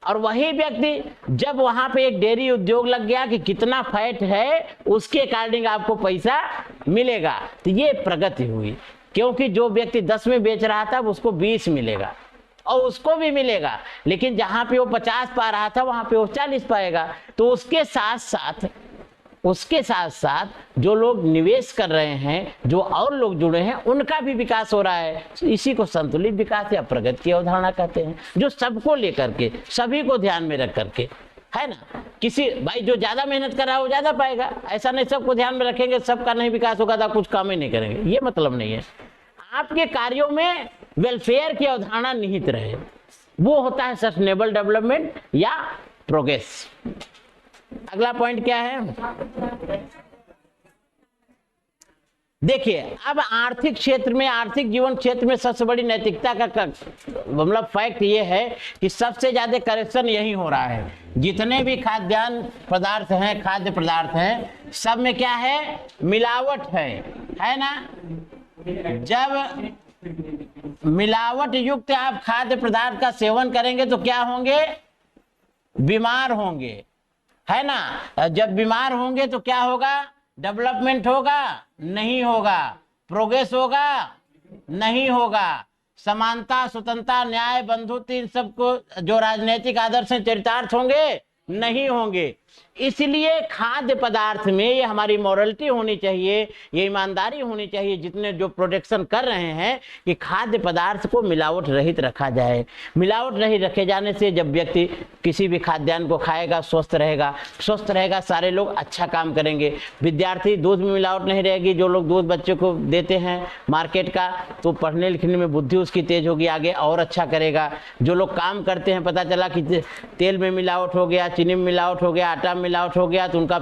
और वही व्यक्ति जब वहां पे एक डेयरी उद्योग लग गया कि कितना फैट है उसके अकॉर्डिंग आपको पैसा मिलेगा, तो ये प्रगति हुई। क्योंकि जो व्यक्ति 10 में बेच रहा था उसको 20 मिलेगा और उसको भी मिलेगा, लेकिन जहां पे वो 50 पा रहा था वहां पे वो 40 पाएगा। तो उसके साथ साथ जो लोग निवेश कर रहे हैं, जो और लोग जुड़े हैं, उनका भी विकास हो रहा है। इसी को संतुलित विकास या प्रगति की अवधारणा कहते हैं, जो सबको लेकर के, सभी को ध्यान में रख करके, है ना। किसी भाई जो ज्यादा मेहनत कर रहा है वो ज्यादा पाएगा, ऐसा नहीं सबको ध्यान में रखेंगे सबका नहीं विकास होगा तो कुछ काम ही नहीं करेंगे, ये मतलब नहीं है। आपके कार्यों में वेलफेयर की अवधारणा निहित रहे, वो होता है सस्टेनेबल डेवलपमेंट या प्रोग्रेस। अगला पॉइंट क्या है, देखिए अब आर्थिक क्षेत्र में, आर्थिक जीवन क्षेत्र में सबसे बड़ी नैतिकता का मतलब फैक्ट ये है कि सबसे ज्यादा करप्शन यही हो रहा है। जितने भी खाद्यान्न पदार्थ हैं, खाद्य पदार्थ हैं, सब में क्या है, मिलावट है ना। जब मिलावट युक्त आप खाद्य पदार्थ का सेवन करेंगे तो क्या होंगे, बीमार होंगे, है ना। जब बीमार होंगे तो क्या होगा, डेवलपमेंट होगा नहीं होगा, प्रोग्रेस होगा नहीं होगा, समानता, स्वतंत्रता, न्याय, बंधुत्व, इन सबको जो राजनीतिक आदर्श हैं चरितार्थ होंगे नहीं होंगे। इसलिए खाद्य पदार्थ में ये हमारी मॉरलिटी होनी चाहिए, ये ईमानदारी होनी चाहिए जितने जो प्रोडक्शन कर रहे हैं, कि खाद्य पदार्थ को मिलावट रहित रखा जाए। मिलावट रहित रखे जाने से जब व्यक्ति किसी भी खाद्यान्न को खाएगा स्वस्थ रहेगा, सारे लोग अच्छा काम करेंगे। विद्यार्थी, दूध में मिलावट नहीं रहेगी, जो लोग दूध बच्चों को देते हैं मार्केट का, तो पढ़ने लिखने में बुद्धि उसकी तेज होगी, आगे और अच्छा करेगा। जो लोग काम करते हैं, पता चला कि तेल में मिलावट हो गया, चीनी में मिलावट हो गया, आटा मिलावट हो गया, तो उनका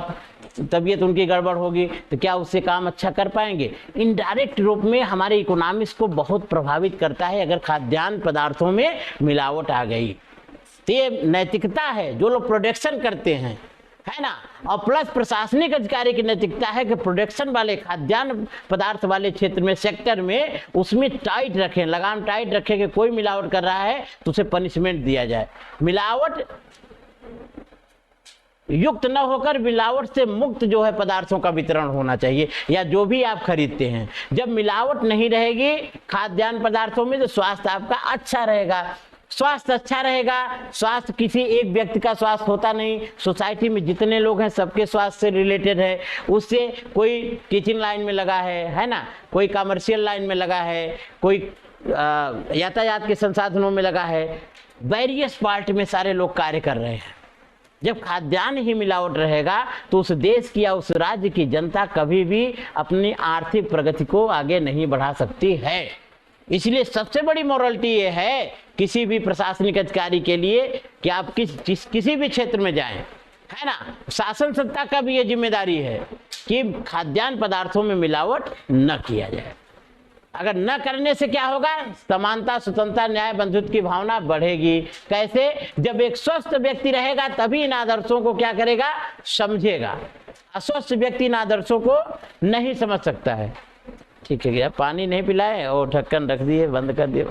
तबीयत उनकी गड़बड़ होगी, तो क्या उससे काम अच्छा कर पाएंगे। इनडायरेक्ट रूप में हमारे इकोनॉमिक्स को बहुत प्रभावित करता है अगर खाद्यान्न पदार्थों में मिलावट आ गई। तो ये नैतिकता है जो लोग प्रोडक्शन करते हैं, है ना। और प्लस प्रशासनिक अधिकारी की नैतिकता है कि प्रोडक्शन वाले खाद्यान्न पदार्थ वाले क्षेत्र में, सेक्टर में, उसमें टाइट रखें, लगाम टाइट रखें कि कोई मिलावट कर रहा है तो उसे पनिशमेंट दिया जाए। मिलावट युक्त न होकर मिलावट से मुक्त जो है पदार्थों का वितरण होना चाहिए, या जो भी आप खरीदते हैं। जब मिलावट नहीं रहेगी खाद्यान्न पदार्थों में तो स्वास्थ्य आपका अच्छा रहेगा। स्वास्थ्य अच्छा रहेगा, स्वास्थ्य किसी एक व्यक्ति का स्वास्थ्य होता नहीं, सोसाइटी में जितने लोग हैं सबके स्वास्थ्य से रिलेटेड है। उससे कोई टीचिंग लाइन में लगा है ना, कोई कमर्शियल लाइन में लगा है, कोई यातायात के संसाधनों में लगा है, वेरियस पार्ट में सारे लोग कार्य कर रहे हैं। जब खाद्यान्न ही मिलावट रहेगा तो उस देश की या उस राज्य की जनता कभी भी अपनी आर्थिक प्रगति को आगे नहीं बढ़ा सकती है। इसलिए सबसे बड़ी मॉरलिटी ये है किसी भी प्रशासनिक अधिकारी के लिए कि आप किसी भी क्षेत्र में जाएं, है ना, शासन सत्ता का भी ये जिम्मेदारी है कि खाद्यान्न पदार्थों में मिलावट न किया जाए। अगर न करने से क्या होगा, समानता, स्वतंत्रता, न्याय, बंधुत्व की भावना बढ़ेगी। कैसे, जब एक स्वस्थ व्यक्ति रहेगा तभी इन आदर्शों को क्या करेगा, समझेगा। अस्वस्थ व्यक्ति इन आदर्शों को नहीं समझ सकता है। ठीक है, पानी नहीं पिलाए और ढक्कन रख दिए, बंद कर दिए।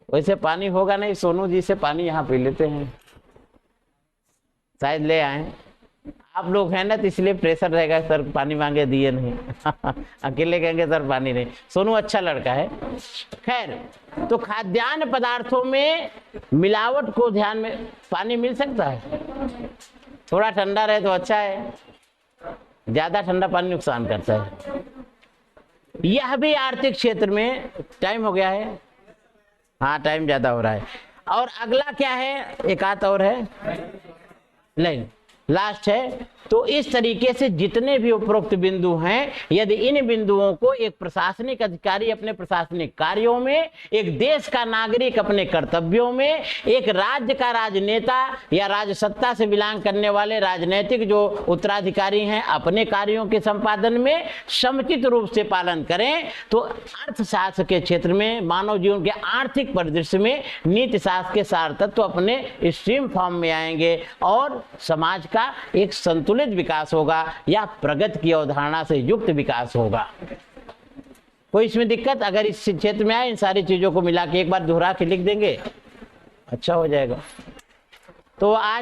वैसे पानी होगा नहीं, सोनू जी से पानी यहाँ पी लेते हैं, शायद ले आए। आप लोग हैं ना तो इसलिए प्रेशर रहेगा, सर पानी मांगे दिए नहीं अकेले कहेंगे सर पानी नहीं। सोनू अच्छा लड़का है। खैर, तो खाद्यान्न पदार्थों में मिलावट को ध्यान में, पानी मिल सकता है, थोड़ा ठंडा रहे तो अच्छा है, ज्यादा ठंडा पानी नुकसान करता है। यह भी आर्थिक क्षेत्र में, टाइम हो गया है, हाँ टाइम ज्यादा हो रहा है। और अगला क्या है, एक आध और है, नहीं लास्ट है। तो इस तरीके से जितने भी उपरोक्त बिंदु हैं, यदि इन बिंदुओं को एक प्रशासनिक अधिकारी अपने प्रशासनिक कार्यों में, एक देश का नागरिक अपने कर्तव्यों में, एक राज्य का राजनेता या राजसत्ता से बिलोंग करने वाले राजनीतिक जो उत्तराधिकारी हैं अपने कार्यों के संपादन में समुचित रूप से पालन करें, तो अर्थशास्त्र के क्षेत्र में, मानव जीवन के आर्थिक परिदृश्य में नीति शास्त्र के सार तत्व अपने स्ट्रीम फॉर्म में आएंगे और समाज का एक संतुलित विकास होगा या प्रगति की अवधारणा से युक्त विकास होगा। कोई इसमें दिक्कत अगर इस क्षेत्र में आए, इन सारी चीजों को मिला के एक बार दोहरा के लिख देंगे, अच्छा हो जाएगा। तो आज